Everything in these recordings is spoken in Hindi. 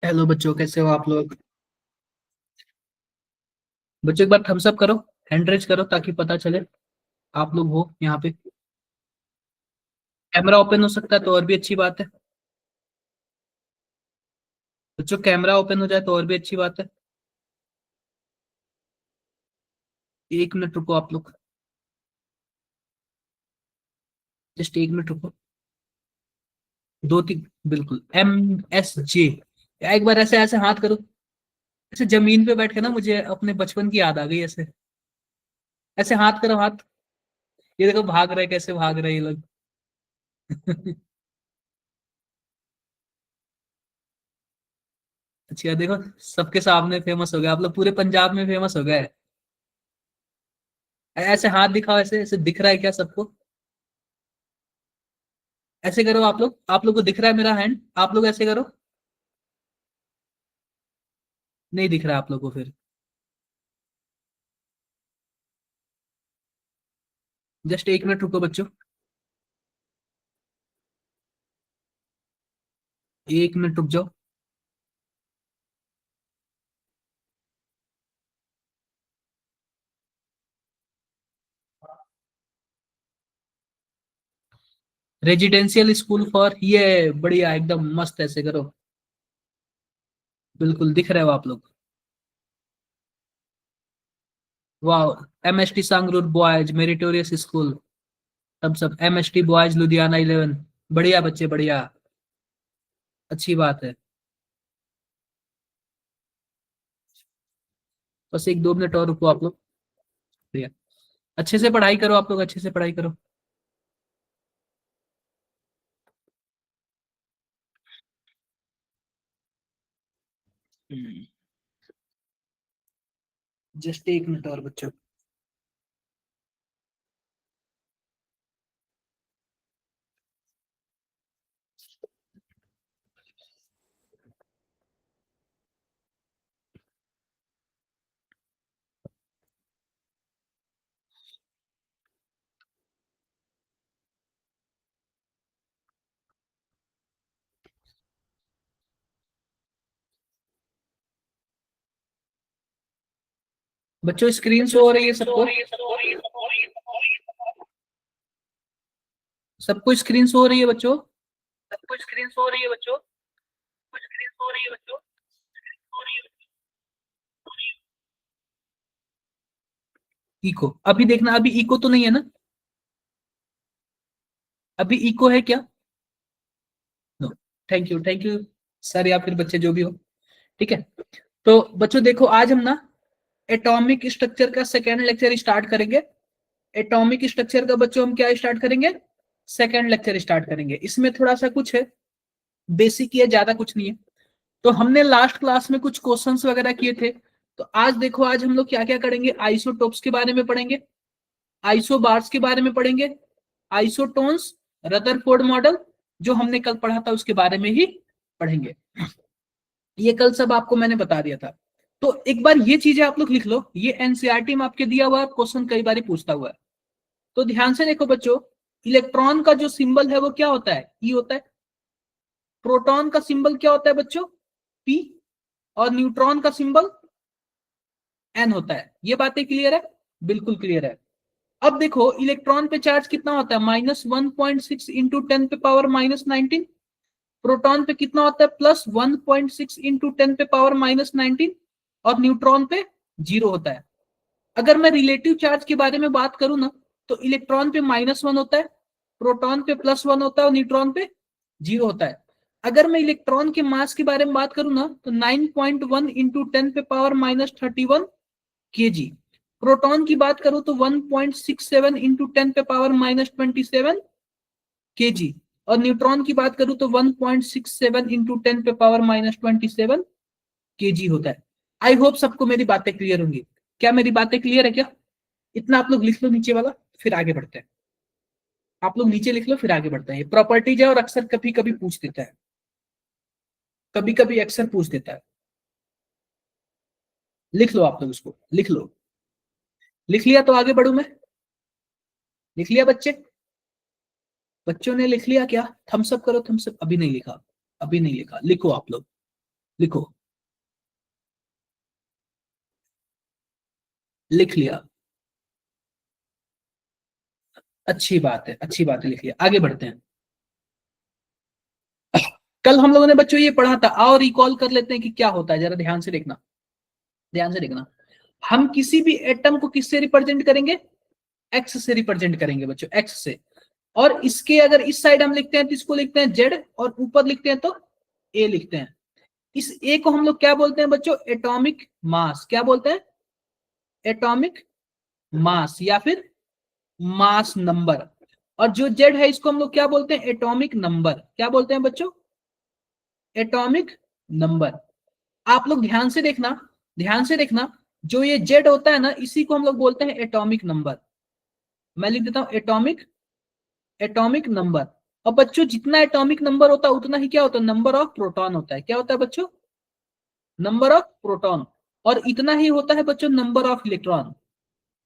हेलो बच्चों, कैसे हो आप लोग। बच्चों एक बार थम्स अप करो, हैंड रेज करो ताकि पता चले आप लोग हो यहाँ पे। कैमरा ओपन हो सकता है तो और भी अच्छी बात है। बच्चों कैमरा ओपन हो जाए तो और भी अच्छी बात है। 1 मिनट रुको आप लोग, जस्ट 1 मिनट रुको। 2 3, बिल्कुल MSJ। एक बार ऐसे ऐसे हाथ करो। ऐसे जमीन पे बैठ के ना मुझे अपने बचपन की याद आ गई। ऐसे ऐसे हाथ करो, हाथ। ये देखो भाग रहे, कैसे भाग रहे ये लोग। अच्छा देखो, सबके सामने फेमस हो गए आप लोग, पूरे पंजाब में फेमस हो गए। ऐसे हाथ दिखाओ, ऐसे ऐसे दिख रहा है क्या सबको। ऐसे करो आप लोग, आप लोग को दिख रहा है मेरा हैंड, आप लोग ऐसे करो। नहीं दिख रहा है आप लोग को फिर। जस्ट 1 मिनट रुको बच्चों। 1 मिनट रुक जाओ। रेजिडेंशियल स्कूल फॉर ये, बढ़िया एकदम मस्त, ऐसे करो। बिल्कुल दिख रहे हो आप लोग। वाह, MST सांगरूर बॉयज मेरिटोरियस स्कूल। सब MST बॉयज लुधियाना 11। बढ़िया बच्चे, बढ़िया। अच्छी बात है। बस 1 2 मिनट और रुको आप लोग। बढ़िया। अच्छे से पढ़ाई करो आप लोग, अच्छे से पढ़ाई करो। जस्ट 1 मिनट और बच्चों। बच्चों स्क्रीन शो हो रही है सबको। सबको स्क्रीन शो हो रही है बच्चों। सबको स्क्रीन शो हो रही है बच्चों। स्क्रीन शो हो रही है बच्चों। इको अभी देखना, अभी इको तो नहीं है ना। अभी इको है क्या। No. Thank you, thank you sir, या फिर बच्चे जो भी हो। ठीक है। तो बच्चों देखो, आज हम ना एटॉमिक स्ट्रक्चर का सेकेंड लेक्चर स्टार्ट करेंगे। एटॉमिक स्ट्रक्चर का बच्चों हम क्या स्टार्ट करेंगे, सेकेंड लेक्चर स्टार्ट करेंगे। इसमें थोड़ा सा कुछ है, बेसिक ही है, ज्यादा कुछ नहीं है। तो हमने लास्ट क्लास में कुछ क्वेश्चंस वगैरह किए थे। तो आज देखो, आज हम लोग क्या क्या करेंगे, आइसोटोप्स के बारे में पढ़ेंगे, आइसोबार्स के बारे में पढ़ेंगे, आइसोटोन्स, रदरफोर्ड मॉडल जो हमने कल पढ़ा था उसके बारे में ही पढ़ेंगे। ये कल सब आपको मैंने बता दिया था। तो एक बार ये चीजें आप लोग लिख लो, ये एनसीईआरटी में आपके दिया हुआ क्वेश्चन कई बार पूछता हुआ है। तो ध्यान से देखो बच्चों, इलेक्ट्रॉन का जो सिंबल है वो क्या होता है, ई होता है। प्रोटॉन का सिंबल क्या होता है बच्चों, पी। और न्यूट्रॉन का सिंबल एन होता है। ये बातें क्लियर है, बिल्कुल क्लियर है। अब देखो, इलेक्ट्रॉन पे चार्ज कितना होता है, -1.6 इंटू 10⁻⁻19। प्रोटॉन पे कितना होता है, +1.6 इंटू 10⁻⁻19। और न्यूट्रॉन पे 0 होता है। अगर मैं रिलेटिव चार्ज के बारे में बात करूं ना, तो इलेक्ट्रॉन पे -1 होता है, प्रोटॉन पे +1 होता है और न्यूट्रॉन पे 0 होता है। अगर मैं इलेक्ट्रॉन के मास के बारे में बात करूं ना, तो 9.1 इंटू 10⁻⁻31 केजी। प्रोटॉन की बात करूं तो 1.67 इंटू 10⁻⁻27 केजी। और न्यूट्रॉन की बात करूं तो 1.67 इंटू 10⁻⁻27 केजी होता है। आई होप सबको मेरी बातें क्लियर होंगी। क्या मेरी बातें क्लियर है क्या। इतना आप लोग लिख लो नीचे वाला, फिर आगे बढ़ते हैं। आप लोग नीचे लिख लो, फिर आगे बढ़ते हैं। ये प्रॉपर्टीज है और अक्सर कभी कभी पूछ देता है, कभी कभी अक्सर पूछ देता है। लिख लो आप लोग, उसको लिख लो। लिख लिया तो आगे बढ़ू मैं। लिख लिया बच्चे। बच्चों ने लिख लिया क्या, थम्स अप करो, थम्स अप। अभी नहीं लिखा, अभी नहीं लिखा, लिखो आप लोग। लिखो, लिख लिया, अच्छी बात है, अच्छी बात है, लिख लिया। आगे बढ़ते हैं। कल हम लोगों ने बच्चों ये पढ़ा था, आओ रिकॉल कर लेते हैं कि क्या होता है, जरा ध्यान से देखना, ध्यान से देखना। हम किसी भी एटम को किससे रिप्रेजेंट करेंगे? एक्स से रिप्रेजेंट करेंगे बच्चों, एक्स से। और इसके अगर इस साइड हम लिखते हैं तो इसको लिखते हैं जेड, और ऊपर लिखते हैं तो ए लिखते हैं। इस ए को हम लोग क्या बोलते हैं बच्चों? Atomic mass. क्या बोलते हैं? एटॉमिक मास या फिर मास नंबर। और जो जेड है इसको हम लोग क्या बोलते हैं? Atomic number. क्या बोलते हैं बच्चों? Atomic number. आप लोग ध्यान से देखना, ध्यान से देखना, जो ये जेड होता है ना, इसी को हम लोग बोलते हैं एटॉमिक नंबर। मैं लिख देता हूं एटॉमिक, एटॉमिक नंबर। और बच्चों जितना एटॉमिक नंबर होता है उतना ही क्या होता है? नंबर ऑफ प्रोटॉन होता है। क्या होता है बच्चों? Number of proton. और इतना ही होता है बच्चों number of electron.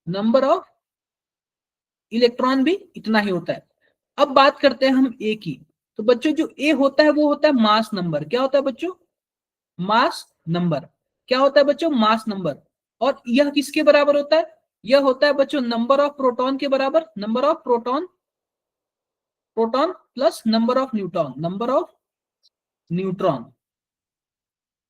Number of electron भी इतना ही होता है। अब बात करते हैं हम ए की। तो बच्चों जो ए होता है वो होता है मास नंबर। क्या होता है बच्चों? Mass number. क्या होता है बच्चों? Mass number. और यह किसके बराबर होता है? यह होता है बच्चों नंबर ऑफ प्रोटॉन के बराबर। Number of proton, proton plus number of neutron, number of neutron,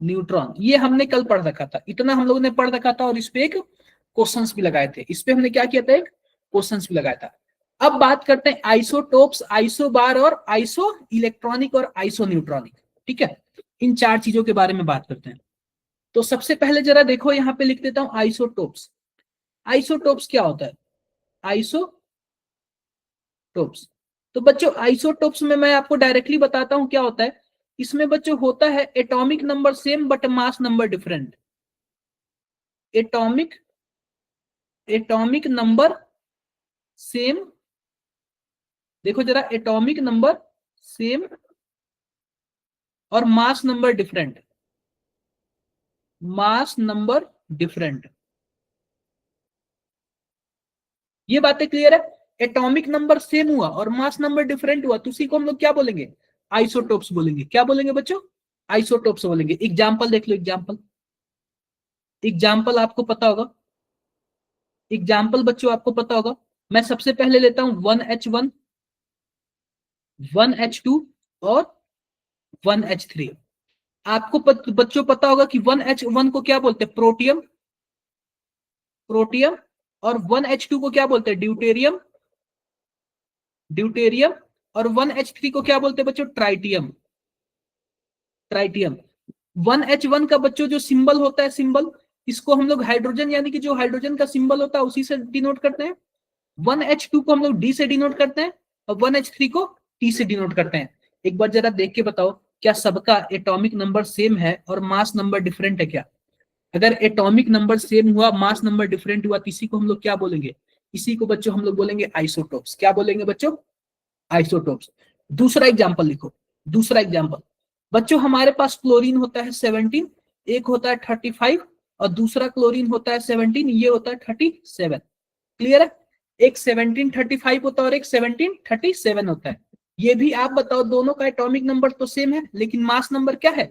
neutron. ये हमने कल पढ़ रखा था, इतना हम लोगों ने पढ़ रखा था। और इस पे एक क्वेश्चंस भी लगाए थे, इस पे हमने क्या किया था? एक क्वेश्चंस भी लगाया था। अब बात करते हैं आइसोटोप्स, आइसोबार और आइसो इलेक्ट्रॉनिक और आइसो न्यूट्रॉनिक। ठीक है, इन चार चीजों के बारे में बात करते हैं। तो सबसे पहले जरा देखो, यहां पे लिख देता हूं आइसोटोप्स। आइसोटोप्स क्या होता है? आइसोटोप्स। तो बच्चों आइसोटोप्स में मैं आपको डायरेक्टली बताता हूं क्या होता है। इसमें बच्चों होता है atomic number same but mass number different. Atomic, atomic number same, देखो जरा, एटॉमिक नंबर सेम और mass number different. Mass number different. ये बातें क्लियर है? एटॉमिक नंबर सेम हुआ और मास नंबर डिफरेंट हुआ तो उसी को हम लोग क्या बोलेंगे? आइसोटोप्स बोलेंगे। क्या बोलेंगे बच्चों? आइसोटोप्स बोलेंगे। एग्जाम्पल देख लो, एग्जाम्पल, एग्जाम्पल आपको पता होगा, एग्जाम्पल बच्चों आपको पता होगा। मैं सबसे पहले लेता हूं 1H1, 1H2 और 1H3। आपको बच्चों पता होगा कि 1H1 को क्या बोलते हैं? Protium, protium. और 1H2 को क्या बोलते हैं? Deuterium, deuterium. और 1H3 को क्या बोलते हैं बच्चों? Tritium, tritium. 1H1 का बच्चों जो सिंबल होता है, सिंबल, इसको हम लोग हाइड्रोजन, यानी कि जो हाइड्रोजन का सिंबल होता है उसी से डिनोट करते हैं। 1H2 को हम लोग डी से डिनोट करते हैं और 1H3 को टी से डिनोट करते हैं। एक बार जरा देख के बताओ, क्या सबका एटॉमिक नंबर सेम है और मास नंबर डिफरेंट है क्या? अगर एटॉमिक नंबर सेम हुआ, मास नंबर डिफरेंट हुआ, तो इसी को हम लोग क्या बोलेंगे? इसी को बच्चों हम लोग बोलेंगे आइसोटोप्स। क्या बोलेंगे बच्चों? आइसोटोप्स। दूसरा एग्जाम्पल लिखो, दूसरा एग्जाम्पल। बच्चों हमारे पास क्लोरीन होता है 17, एक होता है 35 और दूसरा क्लोरीन होता है 17, ये होता है 37। क्लियर है? एक 1735 होता है और एक 1737 होता है। ये भी आप बताओ, दोनों का एटॉमिक नंबर तो सेम है लेकिन मास नंबर क्या है?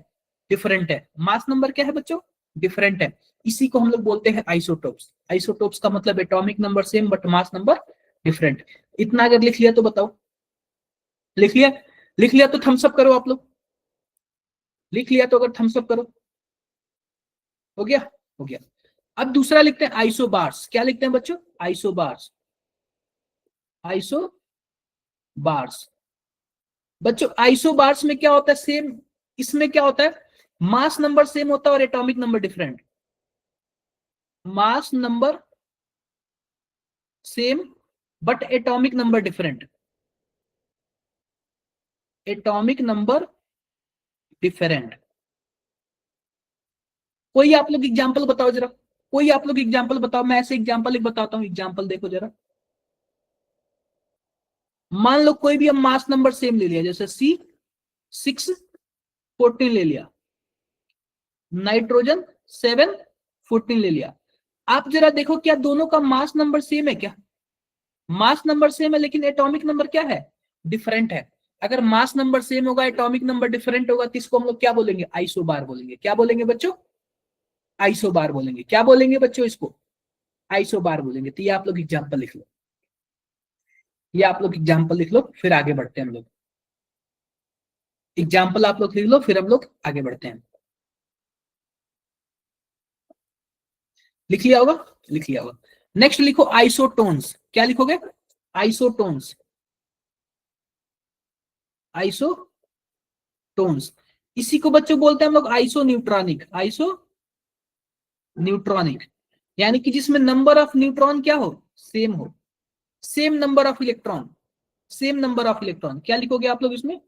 डिफरेंट है। मास नंबर क्या है बच्चों? डिफरेंट है। इसी को हम लोग बोलते हैं आइसोटोप्स। आइसोटोप्स का मतलब atomic number same but mass number different. इतना अगर लिख लिया तो बताओ, लिख लिया? लिख लिया तो थम्स अप करो आप लोग। लिख लिया तो अगर थम्स अप करो। हो गया? हो गया। अब दूसरा लिखते हैं आइसोबार्स। क्या लिखते हैं बच्चों? Isobars, isobars. बच्चों आइसोबार्स में क्या होता है? सेम, इसमें क्या होता है? मास नंबर सेम होता है और atomic number different. Mass number same but atomic number different. Atomic number different. कोई आप लोग एग्जांपल बताओ जरा, कोई आप लोग एग्जांपल बताओ। मैं ऐसे एग्जांपल एक बताता हूं, एग्जांपल देखो जरा। मान लो कोई भी हम मास नंबर सेम ले लिया, जैसे C614 ले लिया, नाइट्रोजन 714 ले लिया। आप जरा देखो क्या दोनों का मास नंबर सेम है क्या? मास नंबर सेम है लेकिन एटॉमिक नंबर क्या है? डिफरेंट है। अगर मास नंबर सेम होगा, एटॉमिक नंबर डिफरेंट होगा, तो इसको हम लोग क्या बोलेंगे? आइसोबार बोलेंगे। क्या बोलेंगे बच्चों? आइसोबार बोलेंगे। क्या बोलेंगे बच्चों इसको? आइसोबार बोलेंगे। तो ये आप लोग एग्जाम्पल लिख लो, ये आप लोग एग्जाम्पल लिख लो, फिर आगे बढ़ते हैं हम लोग। एग्जाम्पल आप लोग लिख लो, फिर हम लोग आगे बढ़ते हैं। लिख लिया होगा? लिख लिया होगा। नेक्स्ट लिखो आइसोटोन्स। क्या लिखोगे? आइसोटोन्स। आइसोटोन्स, इसी को बच्चों बोलते हैं हम लोग आइसो न्यूट्रॉनिक। आइसो न्यूट्रॉनिक यानी कि जिसमें नंबर ऑफ न्यूट्रॉन क्या हो? सेम हो। Same number of electron, same number of electron. क्या लिखोगे आप लोग इसमें?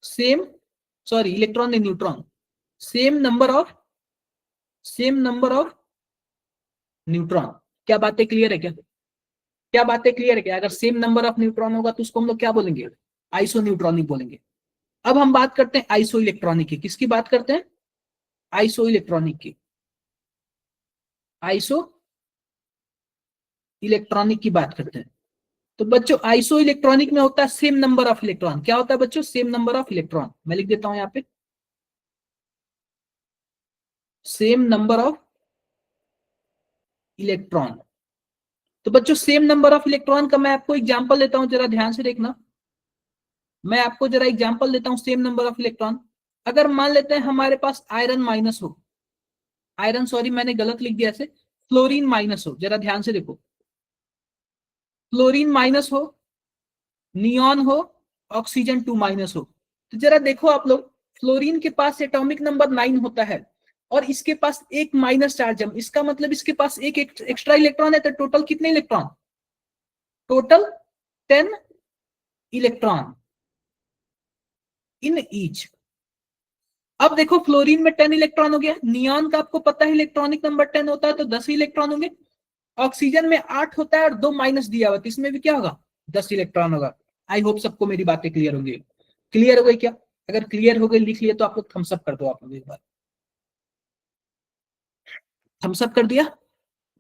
सेम, सॉरी इलेक्ट्रॉन नहीं, neutron. Same number of, same number of neutron. क्या बातें क्लियर है क्या? क्या बातें क्लियर है क्या? अगर सेम नंबर ऑफ न्यूट्रॉन होगा तो उसको हम लोग क्या बोलेंगे? आइसो न्यूट्रॉनिक बोलेंगे। अब हम बात करते हैं आइसो इलेक्ट्रॉनिक की। किसकी बात करते हैं? आइसो इलेक्ट्रॉनिक की। आइसो इलेक्ट्रॉनिक की बात करते हैं। तो बच्चों आइसो इलेक्ट्रॉनिक में होता है सेम नंबर ऑफ इलेक्ट्रॉन। क्या होता है बच्चों? Same number of electron. मैं लिख देता हूं यहाँ पे, सेम नंबर ऑफ इलेक्ट्रॉन। तो बच्चों सेम नंबर ऑफ इलेक्ट्रॉन का मैं आपको एग्जांपल देता हूं, जरा ध्यान से देखना। मैं आपको जरा एग्जांपल देता हूं सेम नंबर ऑफ इलेक्ट्रॉन। अगर मान लेते हैं हमारे पास आयरन माइनस हो, आयरन सॉरी मैंने गलत लिख दिया ऐसे, फ्लोरीन माइनस हो। जरा ध्यान से देखो, फ्लोरीन माइनस हो, नियॉन हो, ऑक्सीजन 2 माइनस हो। तो जरा देखो आप लोग, फ्लोरीन के पास एटॉमिक नंबर 9 होता है और इसके पास एक माइनस चार्ज है, इसका मतलब इसके पास एक एक्स्ट्रा इलेक्ट्रॉन है। तो टोटल कितने electron? Total 10 electron in each. अब देखो फ्लोरीन में 10 इलेक्ट्रॉन हो गया, नियॉन का आपको पता है इलेक्ट्रॉनिक नंबर 10 होता है, तो 10 इलेक्ट्रॉन होंगे। ऑक्सीजन में 8 होता है और 2 माइनस दिया हुआ, तो इसमें भी क्या होगा? 10 इलेक्ट्रॉन होगा। आई होप सबको मेरी बातें क्लियर होंगी। क्लियर हो गई क्या? अगर क्लियर हो गई लिख लिए तो आप लोग थम्स अप कर दो। आप लोग एक बार थम्स अप कर दिया?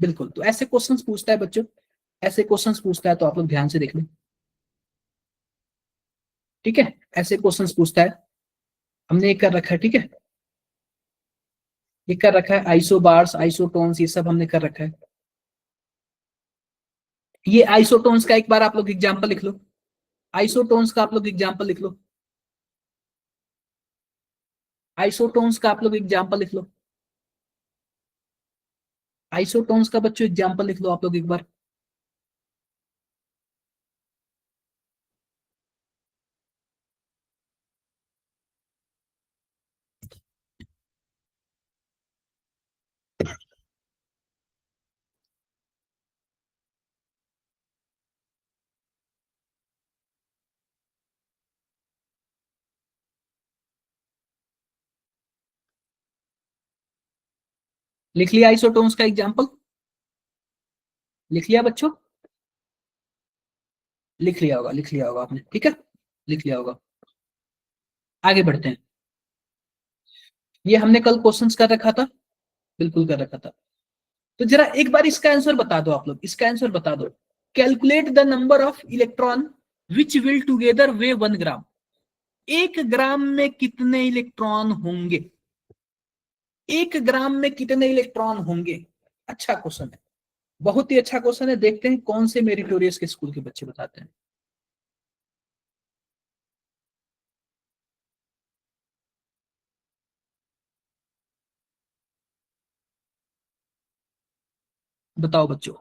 बिल्कुल। तो ऐसे क्वेश्चंस पूछता है बच्चों, ऐसे क्वेश्चंस पूछता है, तो आप लोग ध्यान से देख लें। ठीक है, ऐसे क्वेश्चंस पूछता है। हमने एक कर रखा है, ठीक है, ये कर रखा है आइसोबार्स, आइसोटोन्स, ये सब हमने कर रखा है। ये आइसोटोन्स का एक बार आप लोग एग्जाम्पल लिख लो। आइसोटोन्स का आप लोग एग्जाम्पल लिख लो। आइसोटोन्स का आप लोग एग्जाम्पल लिख लो। आइसोटोन्स का बच्चों एग्जाम्पल लिख लो आप लोग एक बार। लिख लिया आइसोटोन्स का एग्जाम्पल? लिख लिया बच्चों? लिख लिया होगा, लिख लिया होगा आपने, ठीक है, लिख लिया होगा। आगे बढ़ते हैं। ये हमने कल क्वेश्चंस कर रखा था, बिल्कुल कर रखा था। तो जरा एक बार इसका आंसर बता दो आप लोग, इसका आंसर बता दो। Calculate the number of electron which will together weigh 1 ग्राम। 1 ग्राम में कितने इलेक्ट्रॉन होंगे? 1 ग्राम में कितने इलेक्ट्रॉन होंगे? अच्छा क्वेश्चन है, बहुत ही अच्छा क्वेश्चन है। देखते हैं कौन से मेरिटोरियस के स्कूल के बच्चे बताते हैं। बताओ बच्चों।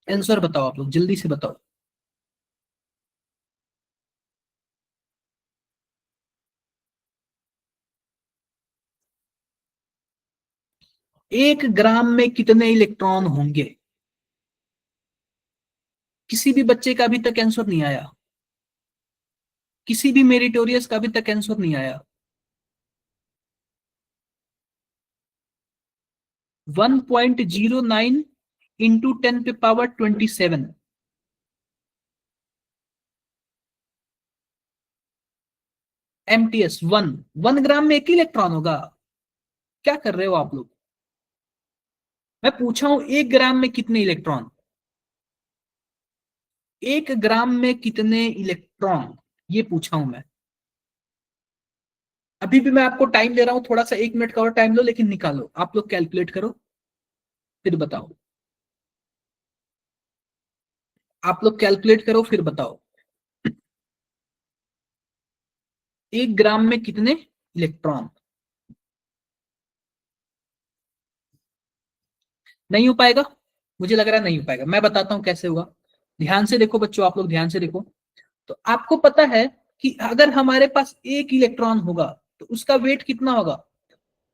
आंसर बताओ आप लोग, जल्दी से बताओ। 1 ग्राम में कितने इलेक्ट्रॉन होंगे? किसी भी बच्चे का अभी तक आंसर नहीं आया, किसी भी मेरिटोरियस का अभी तक आंसर नहीं आया। 1.09 इंटू 10 पे पावर 27। MTS 1 ग्राम में 1 इलेक्ट्रॉन होगा। क्या कर रहे हो आप लोग? मैं पूछा हूं 1 ग्राम में कितने इलेक्ट्रॉन, 1 ग्राम में कितने इलेक्ट्रॉन, ये पूछा हूं मैं। अभी भी मैं आपको टाइम दे रहा हूं, थोड़ा सा 1 मिनट का और टाइम लो, लेकिन निकालो, आप लोग कैलकुलेट करो फिर बताओ। आप लोग कैलकुलेट करो फिर बताओ 1 ग्राम में कितने इलेक्ट्रॉन। नहीं हो पाएगा, मुझे लग रहा है नहीं हो पाएगा। मैं बताता हूं कैसे होगा। ध्यान से देखो बच्चों, आप लोग ध्यान से देखो। तो आपको पता है कि अगर हमारे पास 1 इलेक्ट्रॉन होगा तो उसका वेट कितना होगा।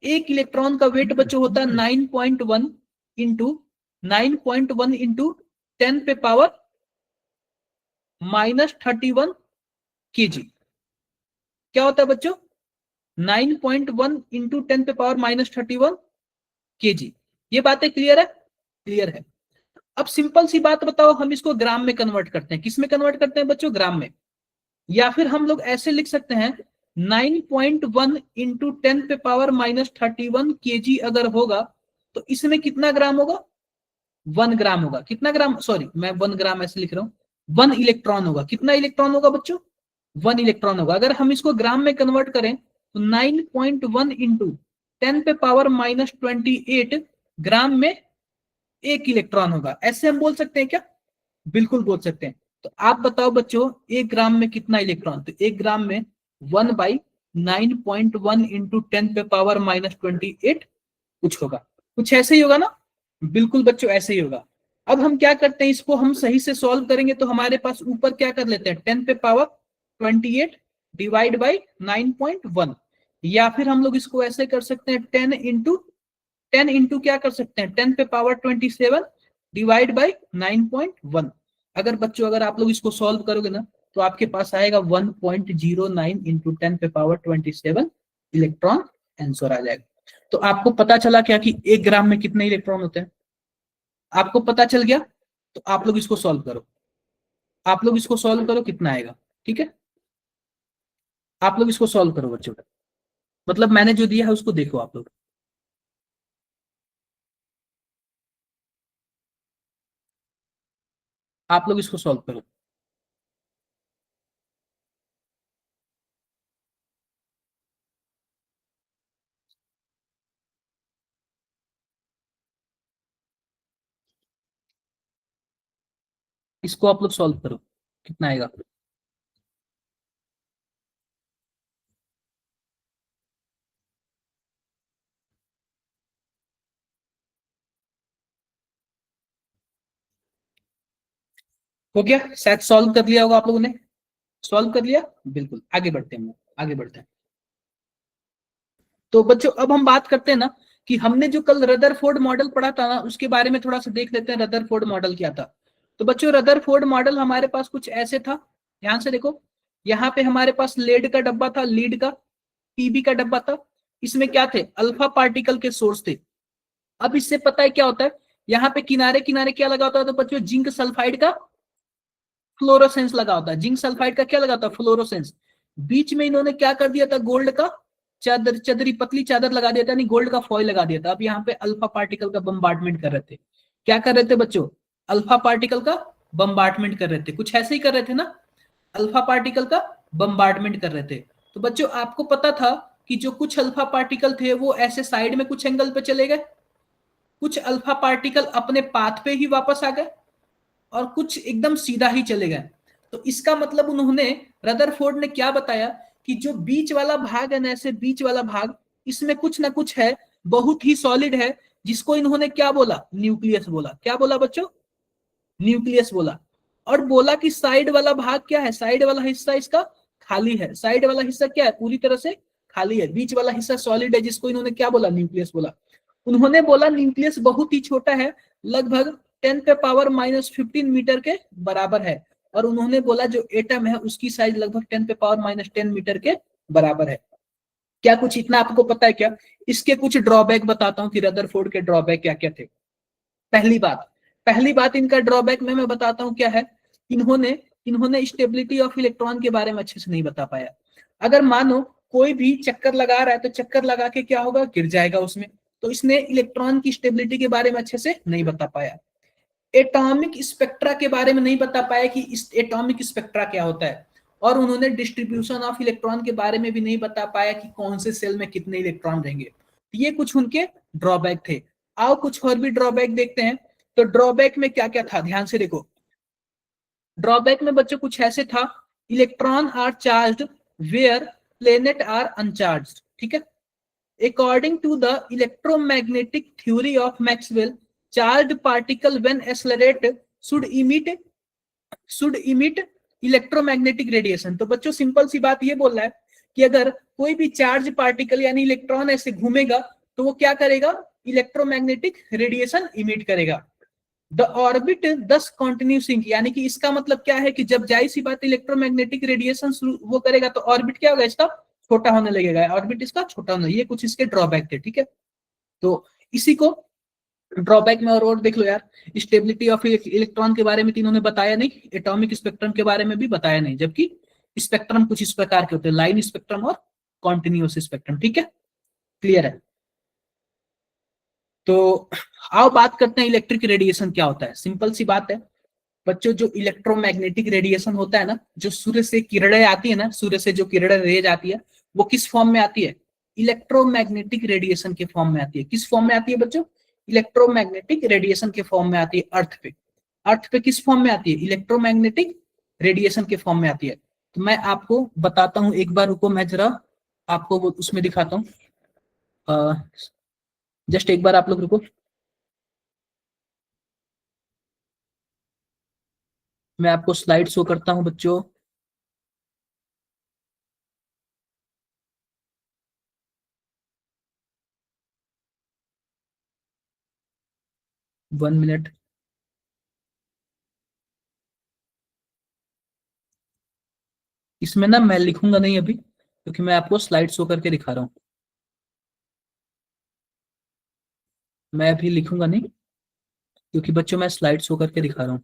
1 इलेक्ट्रॉन का वेट बच्चों होता है 9.1 इंटू 9.1 इंटू 10 पे पावर -31 केजी। क्या होता है बच्चों, 9.1 इंटू 10 पे पावर -31 केजी। ये बातें क्लियर है? क्लियर है। अब सिंपल सी बात बताओ, हम इसको ग्राम में कन्वर्ट करते हैं। किस में कन्वर्ट करते हैं बच्चों? ग्राम में। या फिर हम लोग ऐसे लिख सकते हैं 9.1 इंटू 10 पे पावर -31 केजी अगर होगा तो इसमें कितना ग्राम होगा? 1 ग्राम होगा। कितना ग्राम, सॉरी मैं 1 ग्राम ऐसे लिख रहा हूं, 1 इलेक्ट्रॉन होगा। कितना इलेक्ट्रॉन होगा बच्चों? 1 इलेक्ट्रॉन होगा। अगर हम इसको ग्राम में कन्वर्ट करें तो 9.1 इंटू 10 पे पावर -28 ग्राम में 1 इलेक्ट्रॉन होगा। ऐसे हम बोल सकते हैं क्या? बिल्कुल बोल सकते हैं। तो आप बताओ बच्चों 1 ग्राम में कितना इलेक्ट्रॉन, तो 1 ग्राम में 1/9.1 इंटू 10 पे पावर -28 कुछ होगा। कुछ ऐसे ही होगा ना? बिल्कुल बच्चों ऐसे ही होगा। अब हम क्या करते हैं, इसको हम सही से सॉल्व करेंगे तो हमारे पास ऊपर क्या कर लेते हैं, 10 पे पावर 28 डिवाइड बाई 9.1, या फिर हम लोग इसको ऐसे कर सकते हैं 10 इंटू क्या कर सकते हैं, 10 पे पावर 27 डिवाइड बाई 9.1। अगर बच्चों अगर आप लोग इसको सॉल्व करोगे ना तो आपके पास आएगा 1.09 इंटू 10 पे पावर 27 इलेक्ट्रॉन आंसर आ जाएगा। तो आपको पता चला क्या कि 1 ग्राम में कितने इलेक्ट्रॉन होते हैं? आपको पता चल गया? तो आप लोग इसको सॉल्व करो, आप लोग इसको सॉल्व करो कितना आएगा। ठीक है, आप लोग इसको सॉल्व करो बच्चों, मतलब मैंने जो दिया है उसको देखो आप लोग। आप लोग इसको सॉल्व करो। इसको आप लोग सॉल्व करो कितना आएगा। हो गया, शायद सॉल्व कर लिया होगा आप लोगों ने। सॉल्व कर लिया, बिल्कुल आगे बढ़ते हैं, आगे बढ़ते हैं। तो बच्चों अब हम बात करते हैं ना कि हमने जो कल रदरफोर्ड मॉडल पढ़ा था ना उसके बारे में थोड़ा सा देख लेते हैं। रदरफोर्ड मॉडल क्या था? तो बच्चों रदरफोर्ड मॉडल हमारे पास कुछ ऐसे था, ध्यान से देखो। यहाँ पे हमारे पास लेड का डब्बा था, लीड का, पीबी का डब्बा था। इसमें क्या थे, अल्फा पार्टिकल के सोर्स थे। अब इससे पता है क्या होता है, यहाँ पे किनारे किनारे क्या लगा होता है, तो बच्चों जिंक सल्फाइड का फ्लोरोसेंस लगा होता है। जिंक सल्फाइड का क्या लगा होता है, फ्लोरोसेंस। बीच में इन्होंने क्या कर दिया था, गोल्ड का चादर, चदरी पतली चादर लगा दिया था, नहीं गोल्ड का फॉइल लगा दिया था। अब यहाँ पे अल्फा पार्टिकल का बम्बार्टमेंट कर रहे थे। क्या कर रहे थे बच्चों, अल्फा पार्टिकल का बम्बार्टमेंट कर रहे थे। कुछ ऐसे ही कर रहे थे ना, अल्फा पार्टिकल का बम्बार्टमेंट कर रहे थे। तो बच्चों आपको पता था कि जो कुछ अल्फा पार्टिकल थे वो ऐसे साइड में कुछ एंगल पे चले गए, कुछ अल्फा पार्टिकल अपने पाथ पे ही वापस आ गए, और कुछ एकदम सीधा ही चले गए। तो इसका मतलब उन्होंने, रदरफोर्ड ने क्या बताया कि जो बीच वाला भाग है ना, ऐसे बीच वाला भाग, इसमें कुछ ना कुछ है, बहुत ही सॉलिड है, जिसको इन्होंने क्या बोला, न्यूक्लियस बोला। क्या बोला बच्चों, न्यूक्लियस बोला। और बोला कि साइड वाला भाग क्या है, साइड वाला हिस्सा इसका खाली है। साइड वाला हिस्सा क्या है, पूरी तरह से खाली है। बीच वाला हिस्सा सॉलिड है, जिसको इन्होंने क्या बोला, न्यूक्लियस बोला। उन्होंने बोला न्यूक्लियस बहुत ही छोटा है, लगभग 10 पे पावर -15 मीटर के बराबर है। और उन्होंने बोला जो एटम है उसकी साइज लगभग 10 पे पावर -10 मीटर के बराबर है। क्या कुछ इतना आपको पता है क्या? इसके कुछ ड्रॉबैक बताता हूं कि रदरफोर्ड के ड्रॉबैक क्या क्या थे। पहली बात इनका ड्रॉबैक में मैं बताता हूं क्या है। इन्होंने इन्होंने स्टेबिलिटी ऑफ इलेक्ट्रॉन के बारे में अच्छे से नहीं बता पाया। अगर मानो कोई भी चक्कर लगा रहा है तो चक्कर लगा के क्या होगा, गिर जाएगा उसमें। तो इसने इलेक्ट्रॉन की स्टेबिलिटी के बारे में अच्छे से नहीं बता पाया। एटॉमिक स्पेक्ट्रा के बारे में नहीं बता पाया कि इस एटॉमिक स्पेक्ट्रा क्या होता है, और उन्होंने डिस्ट्रीब्यूशन ऑफ इलेक्ट्रॉन के बारे में भी नहीं बता पाया कि कौन से सेल में कितने इलेक्ट्रॉन रहेंगे। ये कुछ उनके ड्रॉबैक थे। आओ कुछ और भी ड्रॉबैक देखते हैं। तो ड्रॉबैक में क्या क्या था, ध्यान से देखो। ड्रॉबैक में बच्चों कुछ ऐसे था, electron are charged where planet are uncharged, ठीक है। According to the electromagnetic theory of Maxwell, charged particle when accelerate should emit electromagnetic radiation. तो बच्चों सिंपल सी बात ये बोल रहा है कि अगर कोई भी चार्ज पार्टिकल यानी इलेक्ट्रॉन ऐसे घूमेगा तो वो क्या करेगा, इलेक्ट्रोमैग्नेटिक रेडिएशन इमिट करेगा। द ऑर्बिट दस कंटिन्यू सिंक, यानी कि इसका मतलब क्या है कि जब जाहिर सी बात इलेक्ट्रोमैग्नेटिक रेडिएशन वो करेगा तो ऑर्बिट क्या होगा, इसका छोटा होने लगेगा, ऑर्बिट इसका छोटा होने। ये कुछ इसके ड्रॉबैक थे, ठीक है। तो इसी को ड्रॉबैक में और देख लो यार। स्टेबिलिटी ऑफ इलेक्ट्रॉन के बारे में तीनों ने बताया नहीं, एटॉमिक स्पेक्ट्रम के बारे में भी बताया नहीं, जबकि स्पेक्ट्रम कुछ इस प्रकार के होते हैं, लाइन स्पेक्ट्रम और कॉन्टिन्यूअस स्पेक्ट्रम, ठीक है। क्लियर है। तो आओ बात करते हैं इलेक्ट्रिक रेडिएशन क्या होता है। सिंपल सी बात है बच्चों, जो इलेक्ट्रोमैग्नेटिक रेडिएशन होता है ना, जो सूर्य से किरणें आती है ना, सूर्य से जो किरणें रेज आती है, वो किस फॉर्म में आती है, इलेक्ट्रोमैग्नेटिक रेडिएशन के फॉर्म में आती है। किस फॉर्म में आती है बच्चों, इलेक्ट्रोमैग्नेटिक रेडिएशन के फॉर्म में आती है। अर्थ पे, अर्थ पे किस फॉर्म में आती है, इलेक्ट्रोमैग्नेटिक रेडिएशन के फॉर्म में आती है। तो मैं आपको बताता हूं, एक बार रुको, मैं जरा आपको वो उसमें दिखाता हूँ। जस्ट एक बार आप लोग रुको, मैं आपको स्लाइड शो करता हूं बच्चों। One minute. इसमें ना मैं लिखूंगा नहीं अभी, क्योंकि मैं आपको स्लाइड शो करके दिखा रहा हूँ। मैं अभी लिखूंगा नहीं, क्योंकि बच्चों मैं स्लाइड शो करके दिखा रहा हूँ।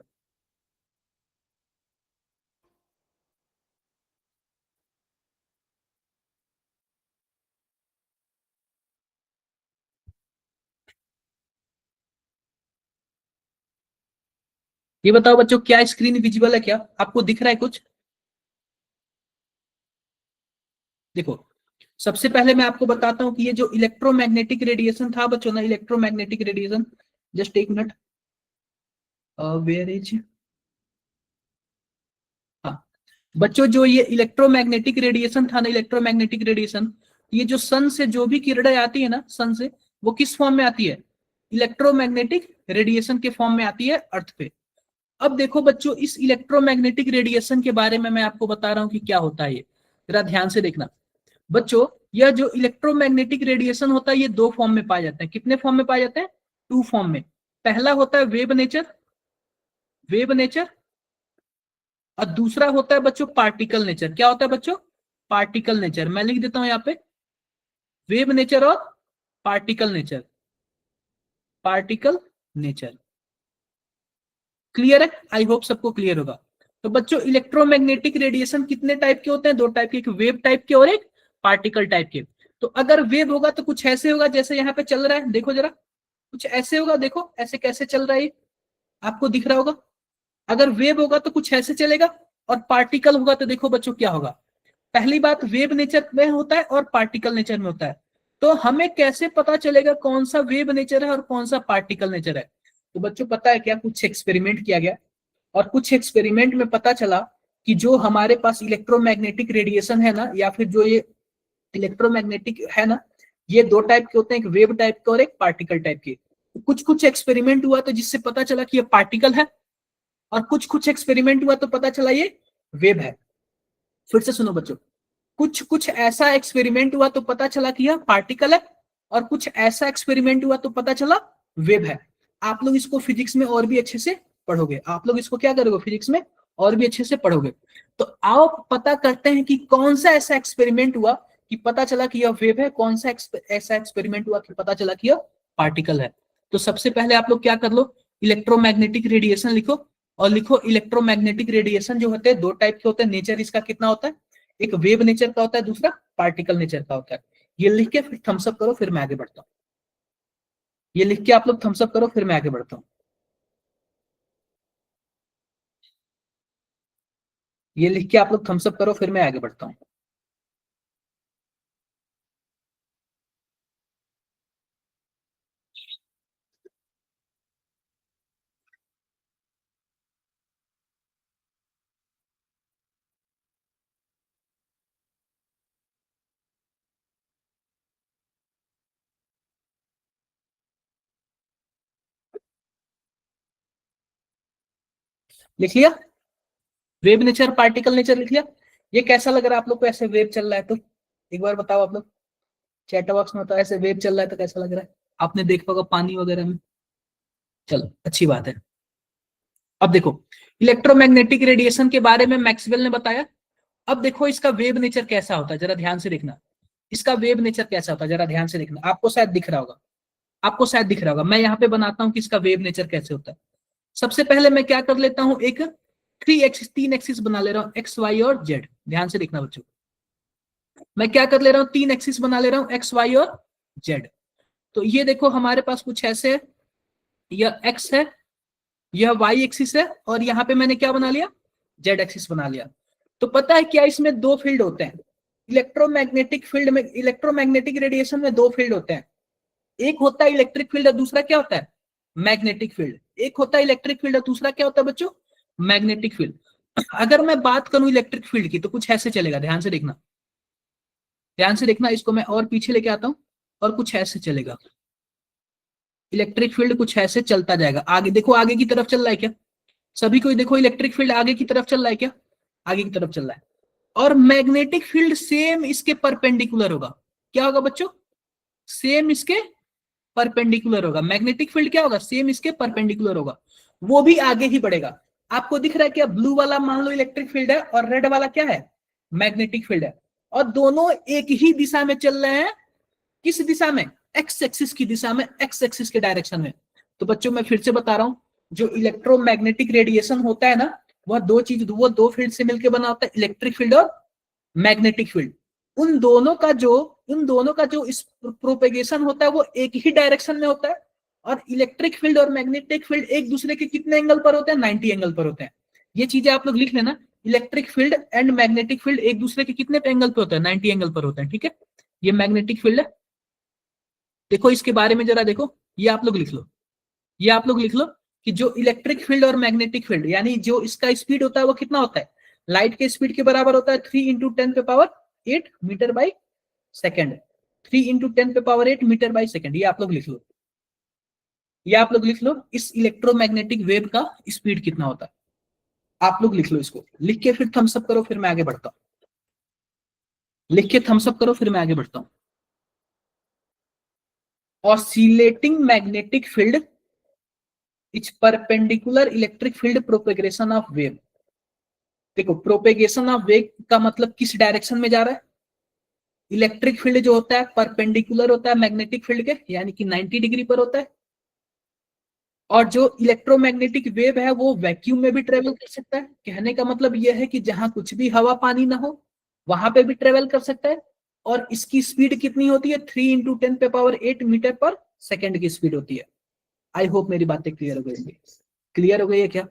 ये बताओ बच्चों, क्या स्क्रीन विजिबल है, क्या आपको दिख रहा है कुछ? देखो, सबसे पहले मैं आपको बताता हूँ कि ये जो इलेक्ट्रोमैग्नेटिक रेडिएशन था बच्चों ना, इलेक्ट्रोमैग्नेटिक रेडिएशन, जस्ट एक मिनट, वेयर इज, हाँ बच्चों, जो ये इलेक्ट्रोमैग्नेटिक रेडिएशन था ना, इलेक्ट्रोमैग्नेटिक रेडिएशन, ये जो सन से जो भी किरणें आती है ना, सन से, वो किस फॉर्म में आती है, इलेक्ट्रोमैग्नेटिक रेडिएशन के फॉर्म में आती है अर्थ पे। अब देखो बच्चों, इस इलेक्ट्रोमैग्नेटिक रेडिएशन के बारे में मैं आपको बता रहा हूं कि क्या होता है ये, जरा ध्यान से देखना बच्चों। यह जो इलेक्ट्रोमैग्नेटिक रेडिएशन होता है, ये दो फॉर्म में पाए जाते हैं। कितने फॉर्म में पाए जाते हैं, टू फॉर्म में। पहला होता है वेव नेचर, वेव नेचर, और दूसरा होता है बच्चों पार्टिकल नेचर। क्या होता है बच्चों, पार्टिकल नेचर। मैं लिख देता हूं यहाँ पे, वेव नेचर और particle nature, particle nature. Clear है, आई होप सबको क्लियर होगा। तो बच्चों इलेक्ट्रोमैग्नेटिक रेडिएशन कितने टाइप के होते हैं, दो टाइप के, एक वेव टाइप के और एक पार्टिकल टाइप के। तो अगर वेव होगा तो कुछ ऐसे होगा जैसे यहाँ पे चल रहा है, देखो जरा, कुछ ऐसे होगा, देखो ऐसे कैसे चल रहा है ये, आपको दिख रहा होगा। अगर वेव होगा तो कुछ ऐसे चलेगा, और पार्टिकल होगा तो देखो बच्चों क्या होगा। पहली बात, वेव नेचर में होता है और पार्टिकल नेचर में होता है। तो हमें कैसे पता चलेगा कौन सा वेव नेचर है और कौन सा पार्टिकल नेचर है? तो बच्चों पता है क्या, कुछ एक्सपेरिमेंट किया गया, और कुछ एक्सपेरिमेंट में पता चला कि जो हमारे पास इलेक्ट्रोमैग्नेटिक रेडिएशन है ना, या फिर जो ये इलेक्ट्रोमैग्नेटिक है ना, ये दो टाइप के होते हैं, एक वेव टाइप के और एक पार्टिकल टाइप के। तो कुछ कुछ एक्सपेरिमेंट हुआ तो जिससे पता चला कि ये पार्टिकल है, और कुछ कुछ एक्सपेरिमेंट हुआ तो पता चला ये वेव है। फिर से सुनो बच्चों, कुछ कुछ ऐसा एक्सपेरिमेंट हुआ तो पता चला कि यह पार्टिकल है, और कुछ ऐसा एक्सपेरिमेंट हुआ तो पता चला वेव है। आप लोग इसको फिजिक्स में और भी अच्छे से पढ़ोगे, आप लोग इसको क्या करोगे, फिजिक्स में और भी अच्छे से पढ़ोगे। तो आओ पता करते हैं कि कौन सा ऐसा एक्सपेरिमेंट हुआ कि पता चला कि यह वेव है, कौन सा ऐसा एक्सपेरिमेंट हुआ कि पता चला कि यह पार्टिकल है। तो सबसे पहले आप लोग क्या कर लो, इलेक्ट्रोमैग्नेटिक रेडिएशन लिखो, और लिखो इलेक्ट्रोमैग्नेटिक रेडिएशन जो होते हैं दो टाइप के होते हैं, नेचर इसका कितना होता है, एक वेव नेचर का होता है, दूसरा पार्टिकल नेचर का होता है। ये लिख के फिर थम्स अप करो, फिर मैं आगे बढ़ता हूँ। ये लिख के आप लोग थम्स अप करो, फिर मैं आगे बढ़ता हूँ। ये लिख के आप लोग थम्स अप करो, फिर मैं आगे बढ़ता हूँ। लिख लिया? वेव नेचर पार्टिकल नेचर लिख लिया? ये कैसा लग रहा है आप लोग को, ऐसे वेव चल रहा है तो? एक बार बताओ आप लोग, चैट बॉक्स में बताओ, ऐसे वेव चल रहा है तो कैसा लग रहा है? आपने देखा होगा पानी वगैरह में। चलो अच्छी बात है। अब देखो, इलेक्ट्रोमैग्नेटिक रेडिएशन के बारे में मैक्सवेल ने बताया। अब देखो इसका वेव नेचर कैसा होता है, जरा ध्यान से देखना। इसका वेव नेचर कैसा होता है, जरा ध्यान से देखना। आपको शायद दिख रहा होगा, आपको शायद दिख रहा होगा। मैं यहाँ पे बनाता हूँ कि इसका वेव नेचर कैसे होता है। सबसे पहले मैं क्या कर लेता हूँ, एक तीन एक्सिस बना ले रहा हूँ, एक्स वाई और जेड। ध्यान से देखना बच्चों, मैं क्या कर ले रहा हूँ, तीन एक्सिस बना ले रहा हूँ, एक्स वाई और जेड। तो ये देखो हमारे पास कुछ ऐसे है, यह एक्स है, यह वाई एक्सिस है, और यहाँ पे मैंने क्या बना लिया, जेड एक्सिस बना लिया। तो पता है क्या, इसमें दो फील्ड होते हैं। इलेक्ट्रोमैग्नेटिक फील्ड में, इलेक्ट्रोमैग्नेटिक रेडिएशन में दो फील्ड होते हैं। एक होता है इलेक्ट्रिक फील्ड और दूसरा क्या होता है, मैग्नेटिक फील्ड। एक होता है इलेक्ट्रिक फील्ड और दूसरा क्या होता है बच्चों, मैग्नेटिक फील्ड। अगर मैं बात करूं इलेक्ट्रिक फील्ड की तो कुछ ऐसे चलेगा, ध्यान से देखना, ध्यान से देखना। इसको मैं और पीछे लेके आता हूं, और कुछ ऐसे चलेगा। इलेक्ट्रिक फील्ड कुछ ऐसे चलता जाएगा। आगे देखो, आगे की तरफ चल रहा है क्या? सभी को देखो, इलेक्ट्रिक फील्ड आगे की तरफ चल रहा है क्या? आगे की तरफ चल रहा है। और मैग्नेटिक फील्ड सेम इसके परपेंडिकुलर होगा। क्या होगा बच्चों, सेम इसके परपेंडिकुलर होगा। मैग्नेटिक फील्ड क्या होगा, सेम इसके परपेंडिकुलर होगा, वो भी आगे ही बढ़ेगा। आपको दिख रहा है क्या, ब्लू वाला मान लो इलेक्ट्रिक फील्ड है, और रेड वाला क्या है, मैग्नेटिक फील्ड है। और दोनों एक ही दिशा में चल रहे हैं। किस दिशा में, एक्स एक्सिस की दिशा में, एक्स एक्सिस के डायरेक्शन में। तो बच्चों मैं फिर से बता रहा हूं, जो इलेक्ट्रोमैग्नेटिक रेडिएशन होता है ना, वह दो फील्ड से मिलकर बना होता है, इलेक्ट्रिक फील्ड और मैग्नेटिक फील्ड। उन दोनों का जो इस प्रोपेगेशन होता है वो एक ही डायरेक्शन में होता है। और इलेक्ट्रिक फील्ड और मैग्नेटिक फील्ड एक दूसरे के कितने एंगल पर होते हैं, 90 एंगल पर होते हैं। ये चीजें आप लोग लिख लेना, electric field and magnetic field एक दूसरे के कितने एंगल पे होते हैं, 90 एंगल पर होते हैं। ठीक है, ये मैग्नेटिक फील्ड है। देखो इसके बारे में जरा देखो, ये आप लोग लिख लो, ये आप लोग लिख लो कि जो इलेक्ट्रिक फील्ड और मैग्नेटिक फील्ड, यानी जो इसका स्पीड होता है वो कितना होता है, लाइट के स्पीड के बराबर होता है 3 × 10⁸ metre by second. 3 × 10⁸ metre by second. ये आप लोग लिख लो, ये आप लोग लिख लो, इस इलेक्ट्रोमैग्नेटिक वेव का स्पीड कितना होता है। आप लोग लिख लो, इसको लिख के फिर थम्स अप करो, फिर मैं आगे बढ़ता हूं। लिख के थम्स अप करो, फिर मैं आगे बढ़ता हूं। Oscillating magnetic field is perpendicular electric field propagation of wave. देखो, प्रोपेगेशन ऑफ वेव का मतलब किस डायरेक्शन में जा रहा है। इलेक्ट्रिक फील्ड जो होता है परपेंडिकुलर होता है मैग्नेटिक फील्ड के, यानी कि 90 डिग्री पर होता है। और जो इलेक्ट्रोमैग्नेटिक वेव है वो वैक्यूम में भी ट्रेवल कर सकता है। कहने का मतलब यह है कि जहां कुछ भी हवा पानी ना हो वहां पे भी ट्रेवल कर सकता है। और इसकी स्पीड कितनी होती है, 3 × 10⁸ मीटर पर सेकेंड की स्पीड होती है। आई होप मेरी बातें क्लियर हो गई। क्लियर हो गई है क्या?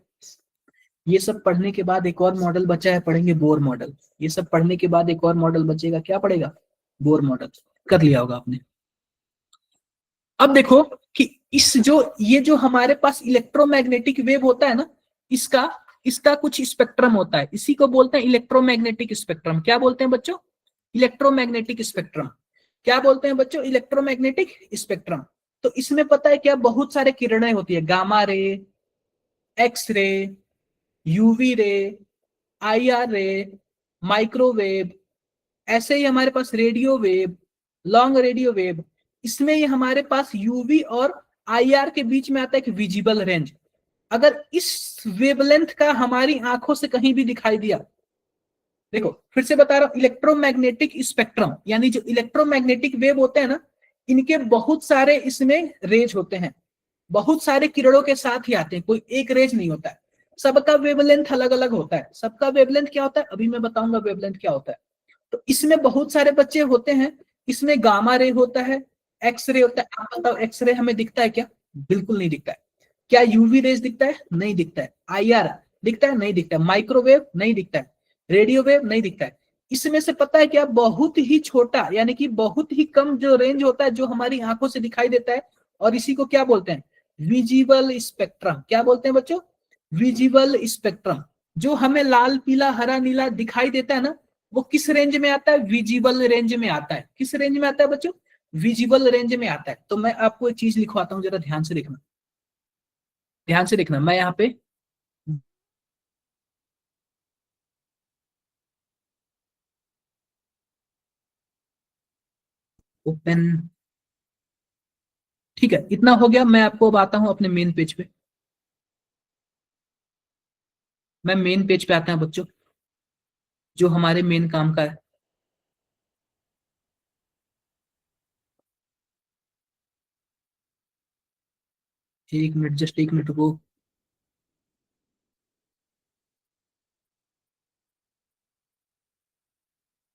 ये सब पढ़ने के बाद एक और मॉडल बचा है, पढ़ेंगे बोर मॉडल। ये सब पढ़ने के बाद एक और मॉडल बचेगा, क्या पड़ेगा, बोर मॉडल। कर लिया होगा आपने। अब देखो कि ये जो हमारे पास इलेक्ट्रोमैग्नेटिक वेव होता है ना, इसका इसका कुछ स्पेक्ट्रम होता है, इसी को बोलते हैं इलेक्ट्रोमैग्नेटिक स्पेक्ट्रम। क्या बोलते हैं बच्चों, इलेक्ट्रोमैग्नेटिक स्पेक्ट्रम। क्या बोलते हैं बच्चों, इलेक्ट्रोमैग्नेटिक स्पेक्ट्रम। तो इसमें पता है क्या, बहुत सारे किरणें होती है, gamma ray, X ray, UV ray, IR रे, माइक्रोवेव, ऐसे ही हमारे पास radio wave, long radio wave. इसमें ये हमारे पास यूवी और IR के बीच में आता है एक विजिबल रेंज। अगर इस वेवलेंथ का हमारी आंखों से कहीं भी दिखाई दिया, देखो फिर से बता रहा हूं, इलेक्ट्रोमैग्नेटिक स्पेक्ट्रम यानी जो इलेक्ट्रोमैग्नेटिक वेव होते हैं ना, इनके बहुत सारे इसमें रेज होते हैं, बहुत सारे किरणों के साथ ही आते हैं, कोई एक रेज नहीं होता है। सबका वेवलेंथ अलग अलग होता है। सबका वेवलेंथ क्या होता है, अभी मैं बताऊंगा वेवलेंथ क्या होता है। तो इसमें बहुत सारे बच्चे होते हैं, इसमें गामा रे होता है, एक्स रे होता है। आप बताओ एक्स रे हमें दिखता है क्या? बिल्कुल नहीं दिखता है। क्या यूवी रेज दिखता है? नहीं दिखता है। आईआर दिखता है? नहीं दिखता है। माइक्रोवेव नहीं दिखता है। रेडियो वेव नहीं दिखता है। इसमें से पता है क्या, बहुत ही छोटा यानी कि बहुत ही कम जो रेंज होता है जो हमारी आंखों से दिखाई देता है, और इसी को क्या बोलते हैं? Visible spectrum. क्या बोलते हैं बच्चों? Visible spectrum. जो हमें लाल पीला हरा नीला दिखाई देता है ना, वो किस रेंज में आता है? विजिबल रेंज में आता है। किस रेंज में आता है बच्चों? विजिबल रेंज में आता है। तो मैं आपको एक चीज लिखवाता हूं, जरा ध्यान से देखना। ध्यान से देखना, मैं यहाँ पे ओपन, ठीक है, इतना हो गया। मैं आपको अब आता हूं अपने मेन पेज पे। मैं मेन पेज पे आता हूं बच्चों, जो हमारे मेन काम का है। एक मिनट, जस्ट एक मिनट रुको।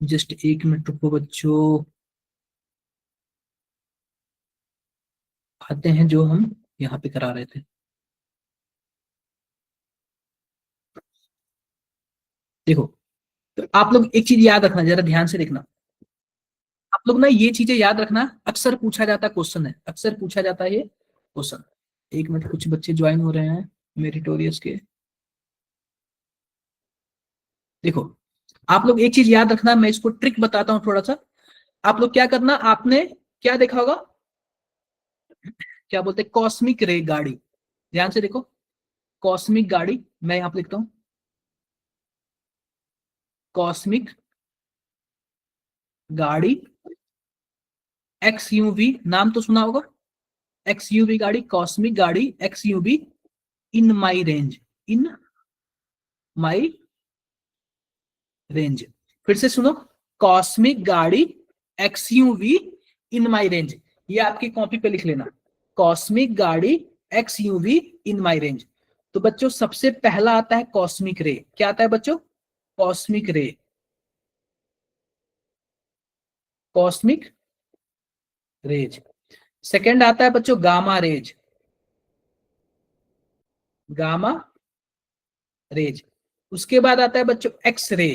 जस्ट एक मिनट रुको बच्चों। आते हैं जो हम यहाँ पे करा रहे थे। देखो, तो आप लोग एक चीज याद रखना, जरा ध्यान से देखना। आप लोग ना ये चीजें याद रखना, अक्सर पूछा जाता क्वेश्चन है, अक्सर पूछा जाता है ये क्वेश्चन। एक मिनट, कुछ बच्चे ज्वाइन हो रहे हैं मेरिटोरियस के। देखो, आप लोग एक चीज याद रखना, मैं इसको ट्रिक बताता हूँ थोड़ा सा। आप लोग क्या करना, आपने क्या देखा होगा, क्या बोलते हैं, कॉस्मिक रे गाड़ी। ध्यान से देखो, कॉस्मिक गाड़ी, मैं यहां पे लिखता हूं कॉस्मिक गाड़ी एक्सयूवी, नाम तो सुना होगा। एक्सयूवी गाड़ी, कॉस्मिक गाड़ी एक्सयूवी इन माई रेंज, इन माई रेंज। फिर से सुनो, कॉस्मिक गाड़ी एक्सयूवी इन माई रेंज। ये आपकी कॉपी पे लिख लेना, कॉस्मिक गाड़ी एक्सयूवी इन माई रेंज। तो बच्चों सबसे पहला आता है कॉस्मिक रे। क्या आता है बच्चों? कॉस्मिक रे, कॉस्मिक रेज। सेकंड आता है बच्चों गामा रेज, गामा रेज। उसके बाद आता है बच्चों एक्स रे।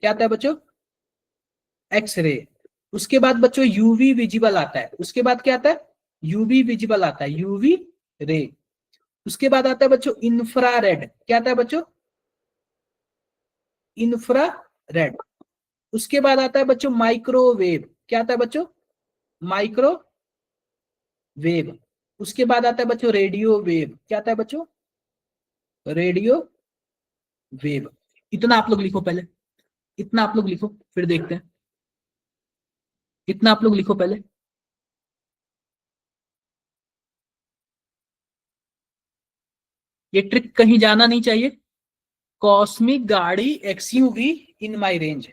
क्या आता है बच्चों? X ray. उसके बाद बच्चों यूवी विजिबल आता है। उसके बाद क्या आता है? यूवी विजिबल आता है, यूवी रे। उसके बाद आता है बच्चों इंफ्रारेड। क्या आता है बच्चों? इंफ्रारेड। उसके बाद आता है बच्चों माइक्रोवेव। क्या आता है बच्चों? माइक्रोवेव। उसके बाद आता है बच्चों रेडियो वेव। क्या आता है बच्चों? Radio wave. इतना आप लोग लिखो पहले, इतना आप लोग लिखो, फिर देखते हैं। इतना आप लोग लिखो पहले। ये ट्रिक कहीं जाना नहीं चाहिए। कॉस्मिक गाड़ी एक्सयूवी इन माई रेंज,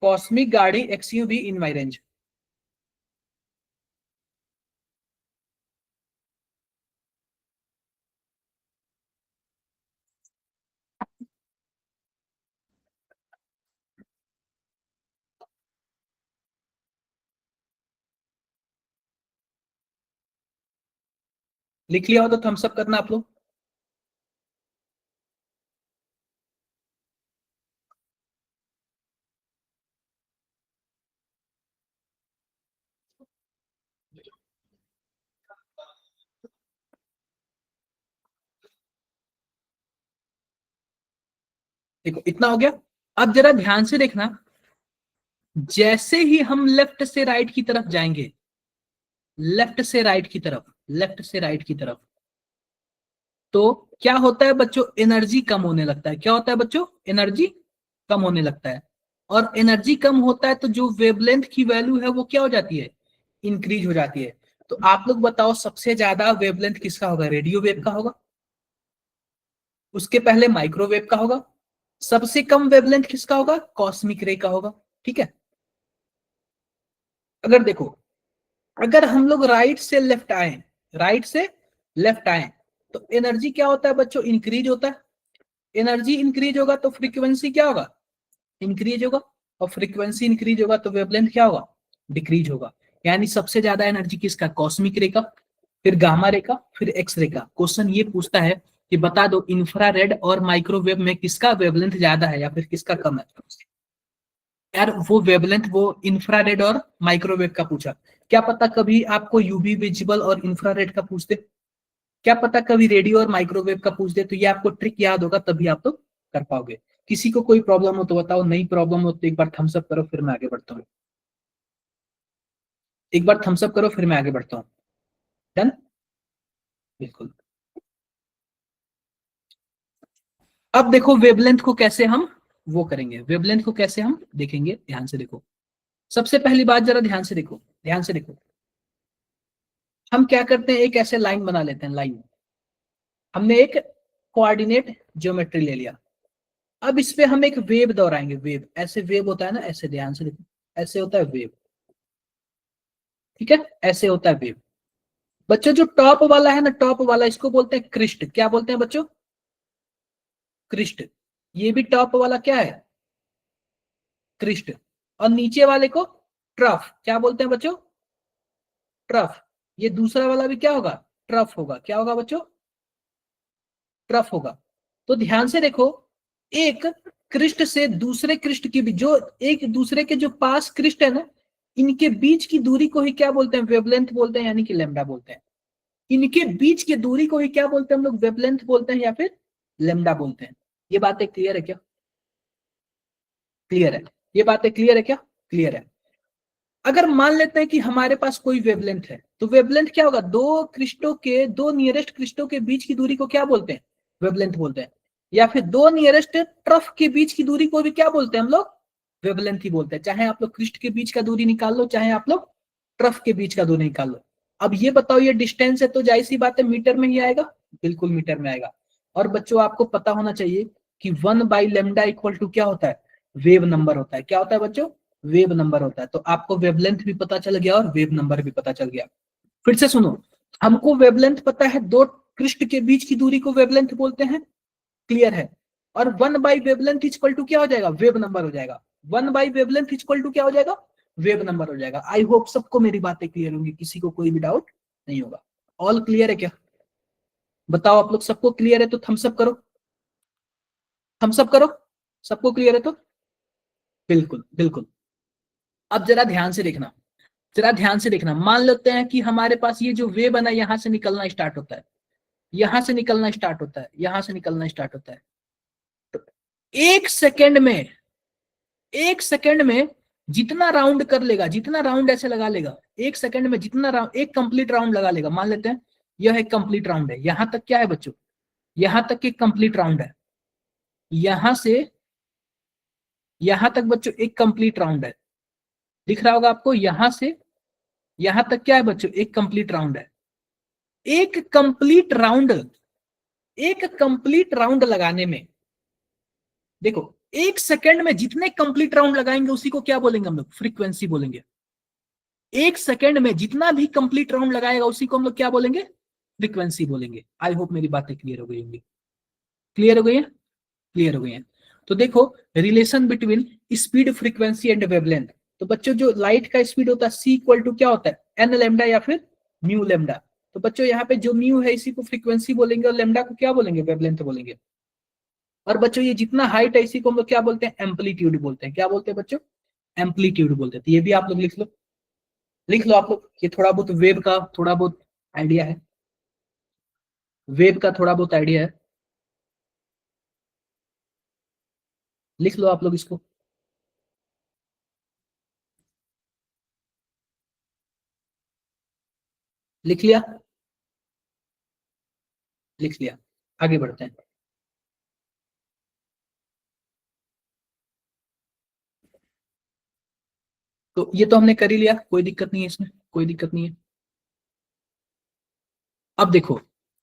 कॉस्मिक गाड़ी एक्सयूवी इन माई रेंज। लिख लिया हो तो थम्स अप करना आप लोग। देखो इतना हो गया। अब जरा ध्यान से देखना, जैसे ही हम लेफ्ट से राइट की तरफ जाएंगे, लेफ्ट से राइट की तरफ, लेफ्ट से राइट की तरफ, तो क्या होता है बच्चों? एनर्जी कम होने लगता है। क्या होता है बच्चों? एनर्जी कम होने लगता है। और एनर्जी कम होता है तो जो वेवलेंथ की वैल्यू है वो क्या हो जाती है? इंक्रीज हो जाती है। तो आप लोग बताओ सबसे ज्यादा वेवलेंथ किसका होगा? रेडियो वेव का होगा। उसके पहले माइक्रोवेव का होगा। सबसे कम वेवलेंथ किसका होगा? कॉस्मिक रे का होगा। ठीक है। अगर देखो, अगर हम लोग राइट से लेफ्ट आए, राइट से लेफ्ट आए, तो एनर्जी क्या होता है बच्चों? इंक्रीज होता है। एनर्जी इंक्रीज होगा तो फ्रीक्वेंसी क्या होगा? इंक्रीज होगा। और फ्रीक्वेंसी इंक्रीज होगा तो वेवलेंथ क्या होगा, डिक्रीज होगा। यानी सबसे ज्यादा एनर्जी किसका, कॉस्मिक रे का, फिर गामा रे का, फिर एक्स रे का। क्वेश्चन ये पूछता है कि बता दो इंफ्रारेड और माइक्रोवेव में किसका वेवलेंथ ज्यादा है या फिर किसका कम है। यार वो वेवलेंथ वो इंफ्रारेड और माइक्रोवेव का पूछा, क्या पता कभी आपको यूवी विजिबल और इंफ्रारेड का पूछ दे, क्या पता कभी रेडियो और माइक्रोवेव का पूछ दे। तो ये आपको ट्रिक याद होगा तभी आप तो कर पाओगे। किसी को कोई प्रॉब्लम हो तो बताओ, नहीं प्रॉब्लम हो तो एक बार थम्स अप करो, फिर मैं आगे बढ़ता हूँ। एक बार थम्स अप करो फिर मैं आगे बढ़ता हूँ। डन, बिल्कुल। अब देखो वेवलेंथ को कैसे हम वो करेंगे, वेवलेंथ को कैसे हम देखेंगे, ध्यान से देखो। सबसे पहली बात जरा ध्यान से देखो, ध्यान से देखो। हम क्या करते हैं, एक ऐसे लाइन बना लेते हैं, लाइन। हमने एक कोऑर्डिनेट ज्योमेट्री ले लिया। अब इस पे हम एक वेव दोहराएंगे, वेव, ऐसे वेव होता है ना, ऐसे, ध्यान से देखो, ऐसे होता है वेव, ठीक है, ऐसे होता है वेव। बच्चों जो टॉप वाला है ना, टॉप वाला, इसको बोलते हैं क्रिस्ट। क्या बोलते हैं बच्चों, क्रिस्ट। ये भी टॉप वाला क्या है, क्रिस्ट। और नीचे वाले को ट्रफ, क्या बोलते हैं बच्चों, ट्रफ। ये दूसरा वाला भी क्या होगा, ट्रफ होगा। क्या होगा बच्चों, ट्रफ होगा। तो ध्यान से देखो, एक क्रिस्ट से दूसरे क्रिस्ट की भी, जो एक दूसरे के जो पास क्रिस्ट है ना, इनके बीच की दूरी को ही क्या बोलते हैं, वेवलेंथ बोलते हैं, यानी कि लेमडा बोलते हैं। इनके बीच की दूरी को ही क्या बोलते हैं हम लोग, वेवलेंथ बोलते हैं या फिर लेमडा बोलते हैं। ये बातें क्लियर है क्या, क्लियर है, ये बातें क्लियर है क्या, क्लियर है। अगर मान लेते हैं कि हमारे पास कोई वेवलेंथ है, तो वेवलेंथ क्या होगा, दो क्रिस्टों के, दो नियरेस्ट क्रिस्टों के बीच की दूरी को क्या बोलते हैं, वेवलेंथ बोलते हैं। या फिर दो नियरेस्ट ट्रफ के बीच की दूरी को भी क्या बोलते हैं हम लोग, वेवलेंथ ही बोलते हैं। चाहे आप लोग क्रिस्ट के बीच का दूरी निकाल लो, चाहे आप लोग ट्रफ के बीच का दूरी निकाल लो। अब ये बताओ, ये डिस्टेंस है तो जाहिर सी बात है मीटर में ही आएगा, बिल्कुल मीटर में आएगा। और बच्चों आपको पता होना चाहिए कि 1/λ इक्वल टू क्या होता है, वेव नंबर होता है। क्या होता है बच्चों, वेव नंबर होता है। तो आपको वेवलेंथ भी पता चल गया और वेव नंबर भी पता चल गया। फिर से सुनो, हमको वेवलेंथ पता है, दो क्रिस्ट के बीच की दूरी को वेवलेंथ बोलते हैं, क्लियर है। और 1/वेवलेंथ इक्वल टू क्या हो जाएगा, वेव नंबर हो जाएगा। 1/वेवलेंथ इक्वल टू क्या हो जाएगा, वेव नंबर हो जाएगा। आई होप सबको मेरी बातें क्लियर होंगी, किसी को कोई भी डाउट नहीं होगा। ऑल क्लियर है क्या, बताओ आप लोग, सबको क्लियर है तो थम्स अप करो, थम्स अप करो। सबको क्लियर है तो बिल्कुल बिल्कुल। अब जरा ध्यान से देखना, जरा ध्यान से देखना। मान लेते हैं कि हमारे पास ये जो वेव है ना, यहां से निकलना स्टार्ट होता है, यहां से निकलना स्टार्ट होता है, यहां से निकलना स्टार्ट होता है। तो एक सेकेंड में, एक सेकेंड में जितना राउंड कर लेगा, जितना राउंड ऐसे लगा लेगा, एक सेकेंड में जितना राउंड, एक कंप्लीट राउंड लगा लेगा। मान लेते हैं यह एक कंप्लीट राउंड है, यहां तक क्या है बच्चों, यहां तक एक कंप्लीट राउंड है, यहां से यहां तक बच्चों एक कंप्लीट राउंड है। दिख रहा होगा आपको, यहां से यहां तक क्या है बच्चों, एक कंप्लीट राउंड है। एक कंप्लीट राउंड, एक कंप्लीट राउंड लगाने में, देखो, एक सेकंड में जितने कंप्लीट राउंड लगाएंगे उसी को क्या बोलेंगे हम लोग, फ्रीक्वेंसी बोलेंगे। एक सेकंड में जितना भी कंप्लीट राउंड लगाएगा उसी को हम लोग क्या बोलेंगे, फ्रीक्वेंसी बोलेंगे। आई होप मेरी बातें क्लियर हो गई होंगी, क्लियर हो गई है, क्लियर हो गई है। तो देखो, relation between speed, frequency and wavelength. तो बच्चों जो लाइट का स्पीड होता है सी इक्वल टू क्या होता है, एन लेमडा या फिर म्यू लेमडा। तो बच्चों यहाँ पे जो म्यू है इसी को फ्रीक्वेंसी बोलेंगे और लेमडा को क्या बोलेंगे, वेवलेंथ बोलेंगे। और बच्चों ये जितना हाइट है इसी को हम लोग क्या बोलते हैं, एम्पलीट्यूड बोलते हैं। क्या बोलते हैं बच्चों, एम्पलीट्यूड बोलते हैं। तो ये भी आप लोग लिख लो, लिख लो आप लोग। ये थोड़ा बहुत वेव का थोड़ा बहुत आइडिया है, वेव का थोड़ा बहुत आइडिया है, लिख लो आप लोग इसको। लिख लिया, लिख लिया, आगे बढ़ते हैं। तो ये तो हमने कर ही लिया, कोई दिक्कत नहीं है इसमें, कोई दिक्कत नहीं है। अब देखो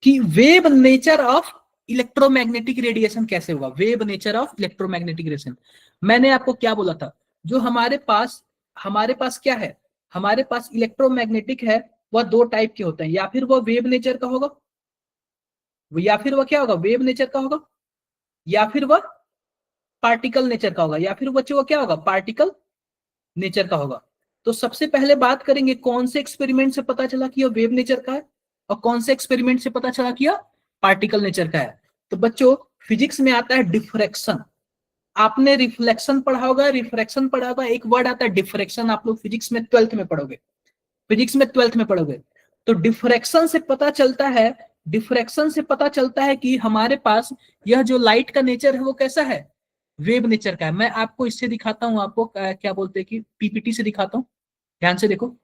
कि wave nature of electromagnetic radiation कैसे होगा, wave nature of electromagnetic radiation. मैंने आपको क्या बोला था, जो हमारे पास क्या है, हमारे पास इलेक्ट्रोमैग्नेटिक है, वह दो टाइप के होते हैं। या फिर वह वेव नेचर का होगा, या फिर वह क्या होगा, वेव नेचर का होगा, या फिर वह पार्टिकल नेचर का होगा, या फिर बच्चों का क्या होगा, पार्टिकल नेचर का होगा। तो सबसे पहले बात करेंगे कौन से एक्सपेरिमेंट से पता चला कि यह वेव नेचर का है, और कौन से एक्सपेरिमेंट से पता चला कि यह पार्टिकल नेचर का है। तो बच्चों फिजिक्स में आता है डिफ्रैक्शन, आपने रिफ्लेक्शन पढ़ा होगा, रिफ्रैक्शन पढ़ा होगा, एक वर्ड आता है डिफ्रैक्शन, आप लोग फिजिक्स में 12th में पढ़ोगे, फिजिक्स में 12th में पढ़ोगे। तो डिफ्रैक्शन से पता चलता है, डिफ्रैक्शन से पता चलता है कि हमारे पास यह जो लाइट का नेचर है वो कैसा है, वेव नेचर का है। मैं आपको इससे दिखाता हूँ, आपको क्या बोलते हैं कि पीपीटी से दिखाता हूँ, ध्यान से देखो,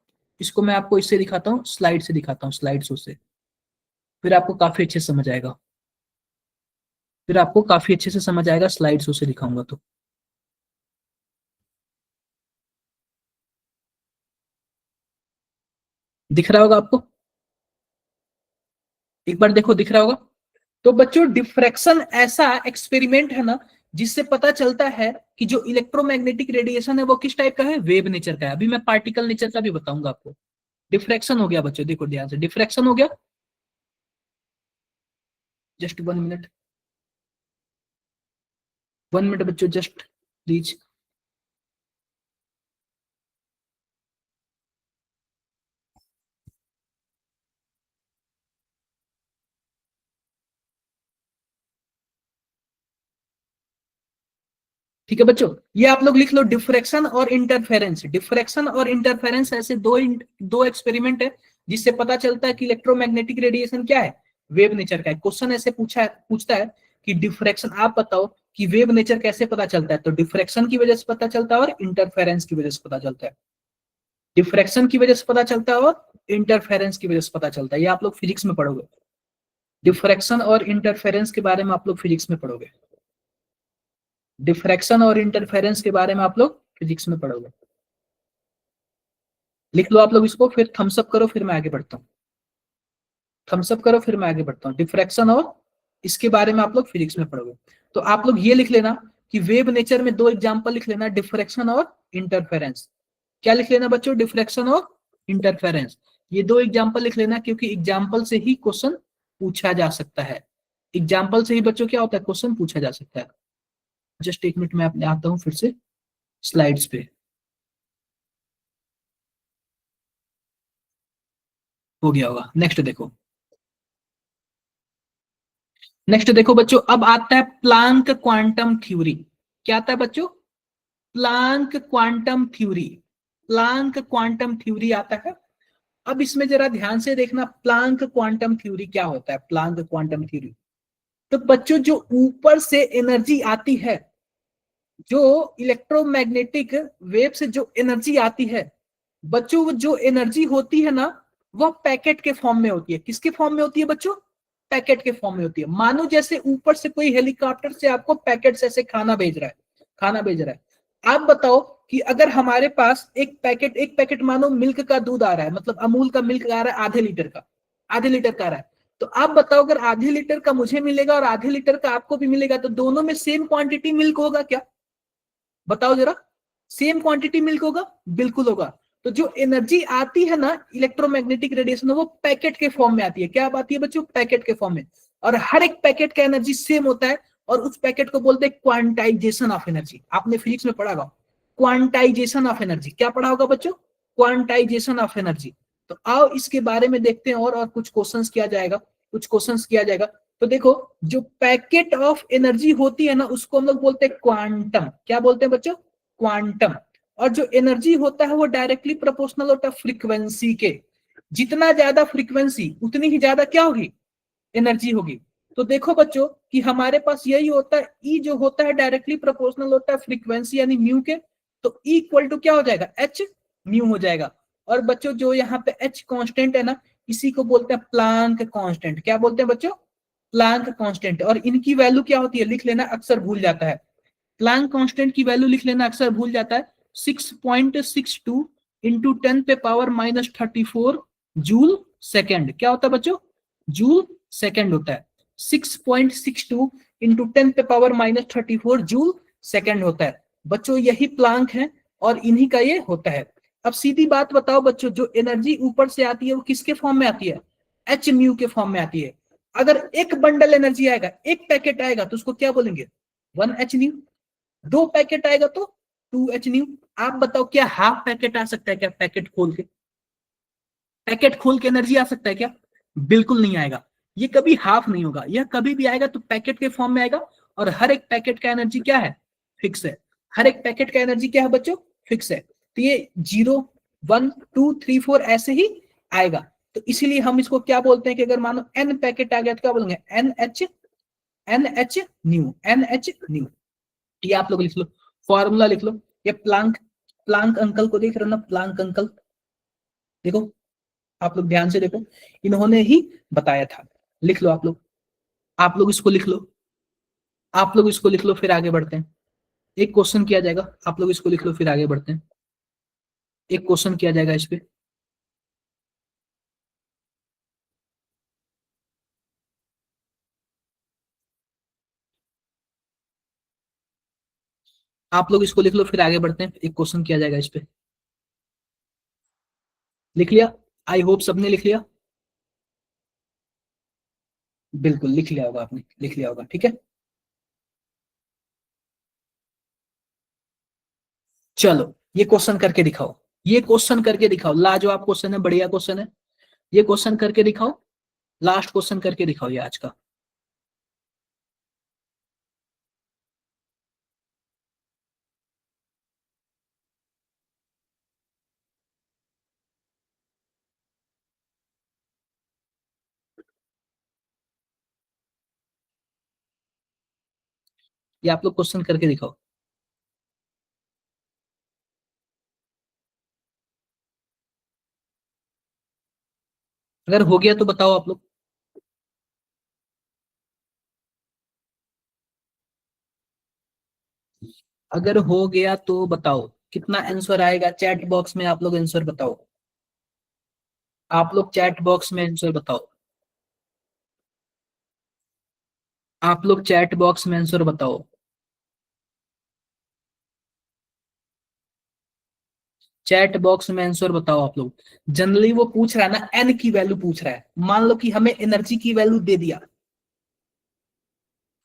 इसको मैं आपको इससे दिखाता हूँ, स्लाइड से दिखाता हूँ, स्लाइड शो से, फिर आपको काफी अच्छे से समझ आएगा, फिर आपको काफी अच्छे से समझ आएगा, स्लाइड शो से दिखाऊंगा तो। दिख रहा होगा आपको, एक बार देखो दिख रहा होगा। तो बच्चों डिफ्रैक्शन ऐसा एक्सपेरिमेंट है ना जिससे पता चलता है कि जो इलेक्ट्रोमैग्नेटिक रेडिएशन है वो किस टाइप का है, वेव नेचर का है। अभी मैं पार्टिकल नेचर का भी बताऊंगा आपको। डिफ्रैक्शन हो गया बच्चों, देखो ध्यान से, डिफ्रैक्शन हो गया, जस्ट 1 मिनट, 1 मिनट बच्चों, जस्ट प्लीज। ठीक है बच्चों, ये आप लोग लिख लो, डिफ्रैक्शन और इंटरफेरेंस। डिफ्रैक्शन और इंटरफेरेंस ऐसे दो एक्सपेरिमेंट है जिससे पता चलता है कि इलेक्ट्रोमैग्नेटिक रेडिएशन क्या है, वेव नेचर का है। क्वेश्चन ऐसे पूछता है कि डिफ्रैक्शन, आप बताओ कि वेव नेचर कैसे पता चलता है, तो डिफ्रैक्शन की वजह से पता चलता है और इंटरफेरेंस की वजह से पता चलता है। डिफ्रैक्शन की वजह से पता चलता है और इंटरफेरेंस की वजह से पता चलता है, ये आप लोग फिजिक्स में पढ़ोगे। डिफ्रैक्शन और इंटरफेरेंस के बारे में आप लोग फिजिक्स में पढ़ोगे, डिफ्रैक्शन और इंटरफेरेंस के बारे में आप लोग फिजिक्स में पढ़ोगे। लिख लो आप लोग इसको, फिर थम्स अप करो, फिर मैं आगे बढ़ता हूँ। थम्स अप करो, फिर मैं आगे बढ़ता हूँ। डिफ्रैक्शन और इसके बारे में आप लोग फिजिक्स में पढ़ोगे। तो आप लोग ये लिख लेना कि वेव नेचर में दो एग्जांपल लिख लेना, डिफ्रैक्शन और इंटरफेरेंस। क्या लिख लेना बच्चों, डिफ्रैक्शन और इंटरफेरेंस। ये दो एग्जांपल लिख लेना, क्योंकि एग्जांपल से ही क्वेश्चन पूछा जा सकता है। एग्जाम्पल से ही बच्चों क्या होता है, क्वेश्चन पूछा जा सकता है। जस्ट 1 मिनट में अपने आता हूँ फिर से स्लाइड्स पे। हो गया होगा, नेक्स्ट देखो। नेक्स्ट देखो बच्चों, अब आता है प्लांक क्वांटम थ्योरी। क्या आता है बच्चों, Planck quantum theory. Planck quantum theory आता है। अब इसमें जरा ध्यान से देखना, प्लांक क्वांटम थ्योरी क्या होता है। प्लांक क्वांटम थ्योरी, तो बच्चों जो ऊपर से एनर्जी आती है, जो इलेक्ट्रोमैग्नेटिक वेव से जो एनर्जी आती है बच्चों, वो जो एनर्जी होती है ना, वह पैकेट के फॉर्म में होती है। किसके फॉर्म में होती है बच्चों, पैकेट के फॉर्म में होती है। मानो जैसे ऊपर से कोई हेलीकॉप्टर से आपको पैकेट से ऐसे खाना भेज रहा है, खाना भेज रहा है। आप बताओ कि अगर हमारे पास एक पैकेट मानो मिल्क का दूध आ रहा है, मतलब अमूल का मिल्क आ रहा है, आधे लीटर का, आधे लीटर का आ रहा है। तो आप बताओ अगर आधे लीटर का मुझे मिलेगा और आधे लीटर का आपको भी मिलेगा, तो दोनों में सेम क्वांटिटी मिल्क होगा क्या, बताओ जरा। सेम क्वांटिटी मिल्क होगा, बिल्कुल होगा। तो जो एनर्जी आती है ना इलेक्ट्रोमैग्नेटिक रेडिएशन, वो पैकेट के फॉर्म में आती है। क्या आती है बच्चों, पैकेट के फॉर्म में। और हर एक पैकेट का एनर्जी सेम होता है, और उस पैकेट को बोलते हैं क्वांटाइजेशन ऑफ एनर्जी। आपने फिजिक्स में पढ़ा होगा क्वांटाइजेशन ऑफ एनर्जी। क्या पढ़ा होगा बच्चों, क्वांटाइजेशन ऑफ एनर्जी। तो आओ इसके बारे में देखते हैं, और कुछ क्वेश्चंस किया जाएगा, कुछ क्वेश्चंस किया जाएगा। तो देखो, जो पैकेट ऑफ एनर्जी होती है ना, उसको हम लोग बोलते हैं क्वांटम। क्या बोलते हैं बच्चों, क्वांटम। और जो एनर्जी होता है वो डायरेक्टली प्रोपोर्शनल होता है फ्रीक्वेंसी के। जितना ज्यादा फ्रीक्वेंसी उतनी ही ज्यादा क्या होगी, एनर्जी होगी। तो देखो बच्चों कि हमारे पास यही होता है, ई जो होता है डायरेक्टली प्रोपोर्शनल होता है फ्रीक्वेंसी यानी म्यू के। तो ई इक्वल टू क्या हो जाएगा, एच म्यू हो जाएगा। और बच्चों जो यहाँ पे एच कांस्टेंट है ना, इसी को बोलते हैं प्लांक कांस्टेंट। क्या बोलते हैं बच्चों, प्लांक कांस्टेंट। और इनकी वैल्यू क्या होती है, लिख लेना, अक्सर भूल जाता है। प्लांक कांस्टेंट की वैल्यू लिख लेना, अक्सर भूल जाता है। 6.62 इंटू 10⁻⁻34 जूल सेकेंड। क्या होता है बच्चों, जूल सेकेंड होता है। 6.62 इंटू 10⁻⁻34 जूल सेकेंड होता है बच्चों, यही प्लांक है और इन्हीं का ये होता है। अब सीधी बात बताओ बच्चों, जो एनर्जी ऊपर से आती है वो किसके फॉर्म में आती है, एच म्यू के फॉर्म में आती है। अगर एक बंडल एनर्जी आएगा, एक पैकेट आएगा, तो उसको क्या बोलेंगे, 1 एच म्यू। 2 पैकेट आएगा तो 2H न्यू। आप बताओ क्या हाफ पैकेट आ सकता है क्या? पैकेट खोल के, पैकेट खोल के एनर्जी आ सकता है क्या? बिल्कुल नहीं आएगा। ये कभी हाफ नहीं होगा, यह कभी भी आएगा तो पैकेट के फॉर्म में आएगा। और हर एक पैकेट का एनर्जी क्या है? फिक्स है। हर एक पैकेट का एनर्जी क्या है बच्चों? फिक्स है। तो ये 0 1 2 3 4 ऐसे ही आएगा। तो इसीलिए हम इसको क्या बोलते हैं कि अगर मानो n पैकेट आ गया तो क्या बोलेंगे? NH new. ये आप लोग लिख लो, फॉर्मूला लिख लो। ये प्लांक प्लांक अंकल को देख रहे हो ना? प्लांक अंकल देखो, आप लोग ध्यान से देखो, इन्होंने ही बताया था। लिख लो आप लोग, आप लोग इसको लिख लो, आप लोग इसको लिख लो, फिर आगे बढ़ते हैं। एक क्वेश्चन किया जाएगा, आप लोग इसको लिख लो, फिर आगे बढ़ते हैं। एक क्वेश्चन किया जाएगा इस पे। आप लोग इसको लिख लो, फिर आगे बढ़ते हैं। एक क्वेश्चन किया जाएगा इस पे। लिख लिया? आई होप सबने लिख लिया। बिल्कुल लिख लिया होगा आपने, लिख लिया होगा, ठीक है। चलो ये क्वेश्चन करके दिखाओ, ये क्वेश्चन करके दिखाओ। लाजवाब क्वेश्चन है, बढ़िया क्वेश्चन है। ये क्वेश्चन करके दिखाओ, लास्ट क्वेश्चन करके दिखाओ ये आज का। ये आप लोग क्वेश्चन करके दिखाओ। अगर हो गया तो बताओ आप लोग। अगर हो गया तो बताओ कितना आंसर आएगा। चैट बॉक्स में आप लोग आंसर बताओ, आप लोग चैट बॉक्स में आंसर बताओ, आप लोग चैट बॉक्स में आंसर बताओ। चैट बॉक्स में आंसर बताओ आप लोग। जनरली वो पूछ रहा है ना, एन की वैल्यू पूछ रहा है। मान लो कि हमें एनर्जी की वैल्यू दे दिया,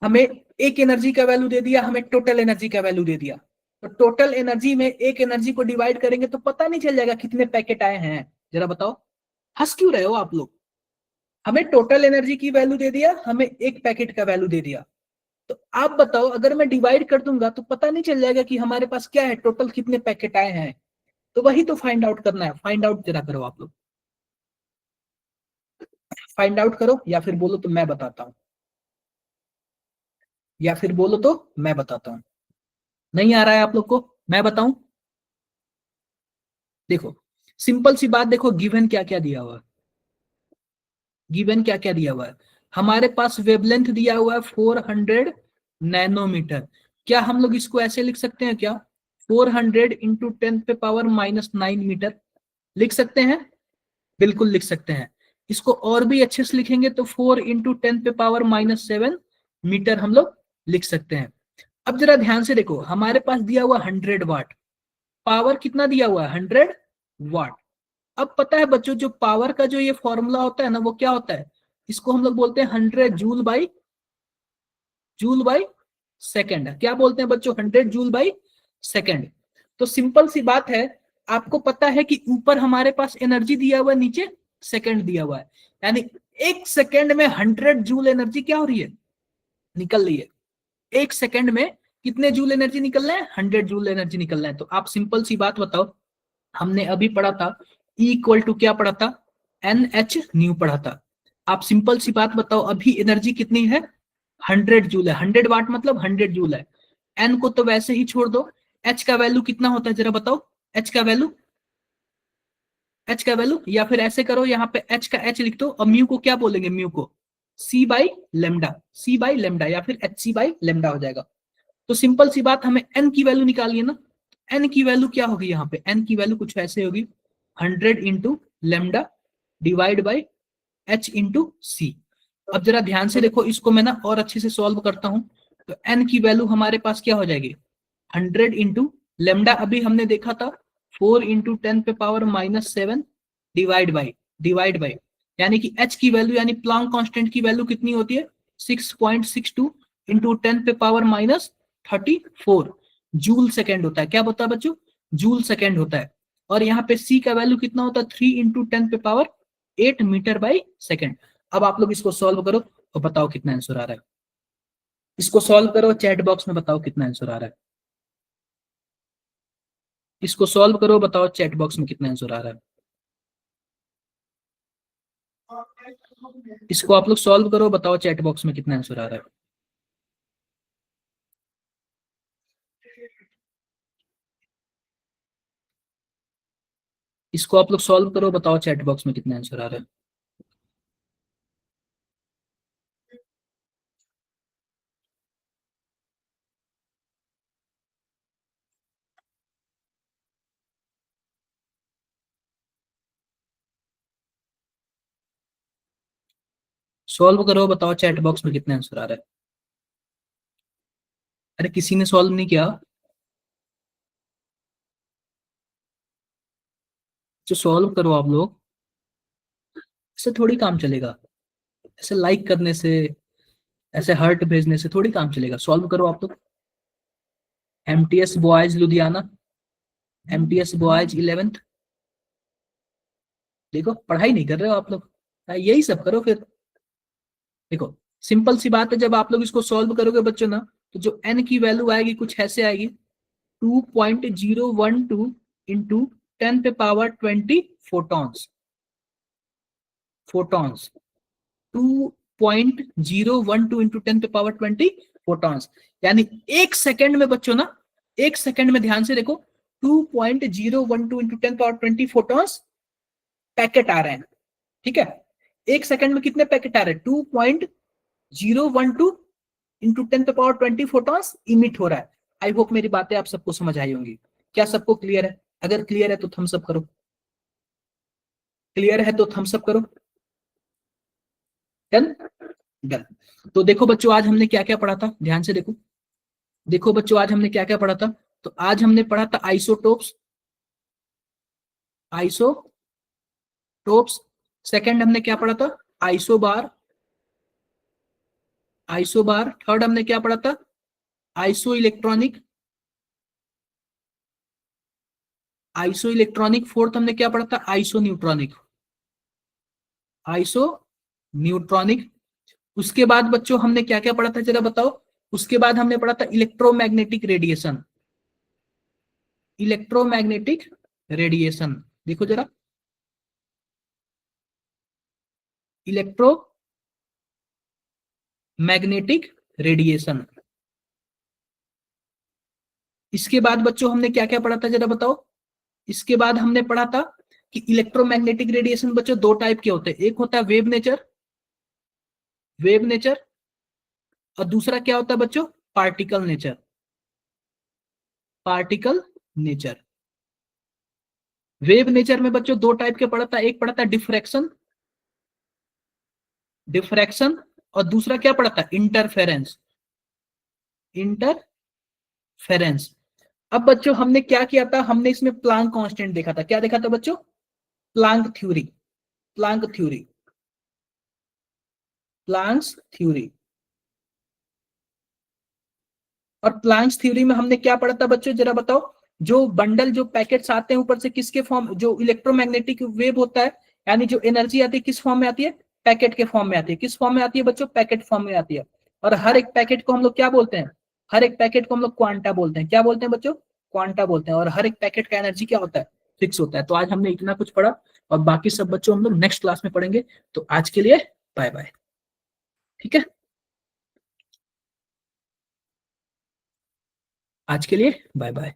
हमें एक एनर्जी का वैल्यू दे दिया, हमें टोटल एनर्जी का वैल्यू दे दिया। तो टोटल एनर्जी में एक एनर्जी को डिवाइड करेंगे तो पता नहीं चल जाएगा कितने पैकेट आए हैं? जरा बताओ, हंस क्यों रहे हो आप लोग? हमें टोटल एनर्जी की वैल्यू दे दिया, हमें एक पैकेट का वैल्यू दे दिया। तो आप बताओ, अगर मैं डिवाइड कर दूंगा तो पता नहीं चल जाएगा कि हमारे पास क्या है, टोटल कितने पैकेट आए हैं? तो वही तो फाइंड आउट करना है। फाइंड आउट जरा करो आप लोग, फाइंड आउट करो, या फिर बोलो तो मैं बताता हूँ, या फिर बोलो तो मैं बताता हूँ। नहीं आ रहा है आप लोग को? मैं बताऊं? देखो सिंपल सी बात, देखो गिवन क्या क्या दिया हुआ है। गिवन क्या क्या दिया हुआ है? हमारे पास वेवलेंथ दिया हुआ है 400 नैनोमीटर। क्या हम लोग इसको ऐसे लिख सकते हैं क्या? 400 इंटू 10⁻⁻9 मीटर लिख सकते हैं? बिल्कुल लिख सकते हैं। इसको और भी अच्छे से लिखेंगे तो 4 इंटू 10⁻⁻7 मीटर हम लोग लिख सकते हैं। अब जरा ध्यान से देखो, हमारे पास दिया हुआ 100 वाट, पावर कितना दिया हुआ है? 100 वाट। अब पता है बच्चों, जो पावर का जो ये फॉर्मूला होता है ना, वो क्या होता है? इसको हम लोग बोलते हैं 100 जूल बाई सेकेंड। क्या बोलते हैं बच्चों? 100 जूल बाई सेकेंड। तो सिंपल सी बात है, आपको पता है कि ऊपर हमारे पास एनर्जी दिया हुआ है, नीचे सेकंड दिया हुआ है। यानी 1 सेकेंड में 100 जूल एनर्जी क्या हो रही है? निकल रही है। 1 सेकेंड में कितने जूल एनर्जी निकल रहे हैं? 100 जूल एनर्जी निकल रहे हैं। तो आप सिंपल सी बात बताओ, हमने अभी पढ़ा था E इक्वल टू क्या पढ़ा था? NH न्यू पढ़ा था। आप सिंपल सी बात बताओ, अभी एनर्जी कितनी है? 100 जूल है। 100 वाट मतलब 100 जूल है। एन को तो वैसे ही छोड़ दो। एच का वैल्यू कितना होता है जरा बताओ? एच का वैल्यू, एच का वैल्यू, या फिर ऐसे करो, यहाँ पे एच का एच लिख दो और म्यू को क्या बोलेंगे? म्यू को C by lambda, C by lambda, या फिर एच सी बाई लेमडा हो जाएगा। तो सिंपल सी बात, हमें एन की वैल्यू निकालनी है ना। एन की वैल्यू क्या होगी? यहाँ पे एन की वैल्यू कुछ ऐसे होगी, 100 into lambda divide by H into C. अब जरा ध्यान से देखो, इसको मैं ना और अच्छे से सॉल्व करता हूं। तो एन की वैल्यू हमारे पास क्या हो जाएगी? 100 इंटू लेमडा, अभी हमने देखा था 4 इंटू 10⁻⁻7 डिवाइड बाई यानी कि एच की वैल्यू, यानी प्लांक कांस्टेंट की वैल्यू कितनी होती है? 6.62 इंटू 10⁻⁻34। जूल सेकेंड होता है। क्या होता है बच्चों? जूल सेकेंड होता है। और यहाँ पे सी का वैल्यू कितना होता है? 3 × 10⁸ अब आप लोग इसको सॉल्व करो तो बताओ कितना आंसर आ रहा है। इसको सॉल्व करो, चैट बॉक्स में बताओ कितना आंसर आ रहा है। इसको सॉल्व करो, बताओ चैट बॉक्स में कितना आंसर आ रहा है। इसको आप लोग सॉल्व करो, बताओ चैट बॉक्स में कितना आंसर आ रहा है। इसको आप लोग सॉल्व करो, बताओ चैट बॉक्स में कितना आंसर आ रहा है। सॉल्व करो, बताओ चैट बॉक्स में कितना आंसर आ रहा है। अरे किसी ने सॉल्व नहीं किया? जो सॉल्व करो आप लोग। इससे थोड़ी काम चलेगा, ऐसे लाइक करने से, ऐसे हार्ट भेजने से थोड़ी काम चलेगा। सॉल्व करो आप लोग। MTS boys Ludhiana, MTS boys 11th। देखो पढ़ाई नहीं कर रहे हो आप लोग। यही सब करो फिर। देखो सिंपल सी बात है, जब आप लोग इसको सॉल्व करोगे बच्चों ना, तो जो एन की वैल्यू आएगी कुछ ऐसे आएगी, 2.012 into 10⁻20 photons. Photons 2.012 into 10⁻20 photons. यानी एक सेकंड में बच्चों ना, एक सेकंड में ध्यान से देखो, 2.012 इंटू 10⁻20 फोटॉन्स पैकेट आ रहे हैं। ठीक है, एक सेकंड में कितने पैकेट आ रहे हैं? 2.012 इंटू 10⁻20 फोटॉन्स इमिट हो रहा है। आई होप मेरी बातें आप सबको समझ आई होंगी। क्या सबको क्लियर है? अगर क्लियर है तो थम्स अप करो। क्लियर है तो थम्स अप करो। डन। डन। तो देखो बच्चों, आज हमने क्या क्या पढ़ा था, ध्यान से देखो। देखो बच्चों, आज हमने क्या क्या पढ़ा था। तो आज हमने पढ़ा था आइसोटोप्स। आइसोटोप्स। सेकंड हमने क्या पढ़ा था? आइसोबार। आइसोबार। थर्ड हमने क्या पढ़ा था? Iso electronic. Iso electronic. Fourth हमने क्या पढ़ा था? Iso neutronic. Iso neutronic. उसके बाद बच्चों हमने क्या क्या पढ़ा था जरा बताओ। उसके बाद हमने पढ़ा था इलेक्ट्रोमैग्नेटिक रेडिएशन। Electromagnetic radiation. देखो जरा, इलेक्ट्रोमैग्नेटिक रेडिएशन। इसके बाद बच्चों हमने क्या क्या पढ़ा था जरा बताओ। इसके बाद हमने पढ़ा था कि इलेक्ट्रोमैग्नेटिक रेडिएशन बच्चों दो टाइप के होते हैं। एक होता है वेव नेचर, वेव नेचर। और दूसरा क्या होता है बच्चों? Particle nature, particle nature. Wave nature में बच्चों दो टाइप के पढ़ा था, एक पढ़ा था डिफ्रैक्शन, डिफ्रैक्शन। और दूसरा क्या पढ़ा था? Interference, interference. अब बच्चों हमने क्या किया था, हमने इसमें प्लांक कांस्टेंट देखा था। क्या देखा था बच्चों? Planck theory, Planck theory, Planck's theory. और प्लांक्स थ्योरी में हमने क्या पढ़ा था बच्चों जरा बताओ। जो बंडल, जो पैकेट्स आते हैं ऊपर से, किसके फॉर्म, जो इलेक्ट्रोमैग्नेटिक वेव होता है, यानी जो एनर्जी आती है किस फॉर्म में आती है? पैकेट के फॉर्म में आती है। किस फॉर्म में आती है बच्चों? पैकेट फॉर्म में आती है। और हर एक पैकेट को हम लोग क्या बोलते हैं? हर एक पैकेट को हम लोग क्वांटा बोलते हैं। क्या बोलते हैं बच्चों? क्वांटा बोलते हैं। और हर एक पैकेट का एनर्जी क्या होता है? फिक्स होता है। तो आज हमने इतना कुछ पढ़ा, और बाकी सब बच्चों हम लोग नेक्स्ट क्लास में पढ़ेंगे। तो आज के लिए बाय बाय। ठीक है, आज के लिए बाय बाय।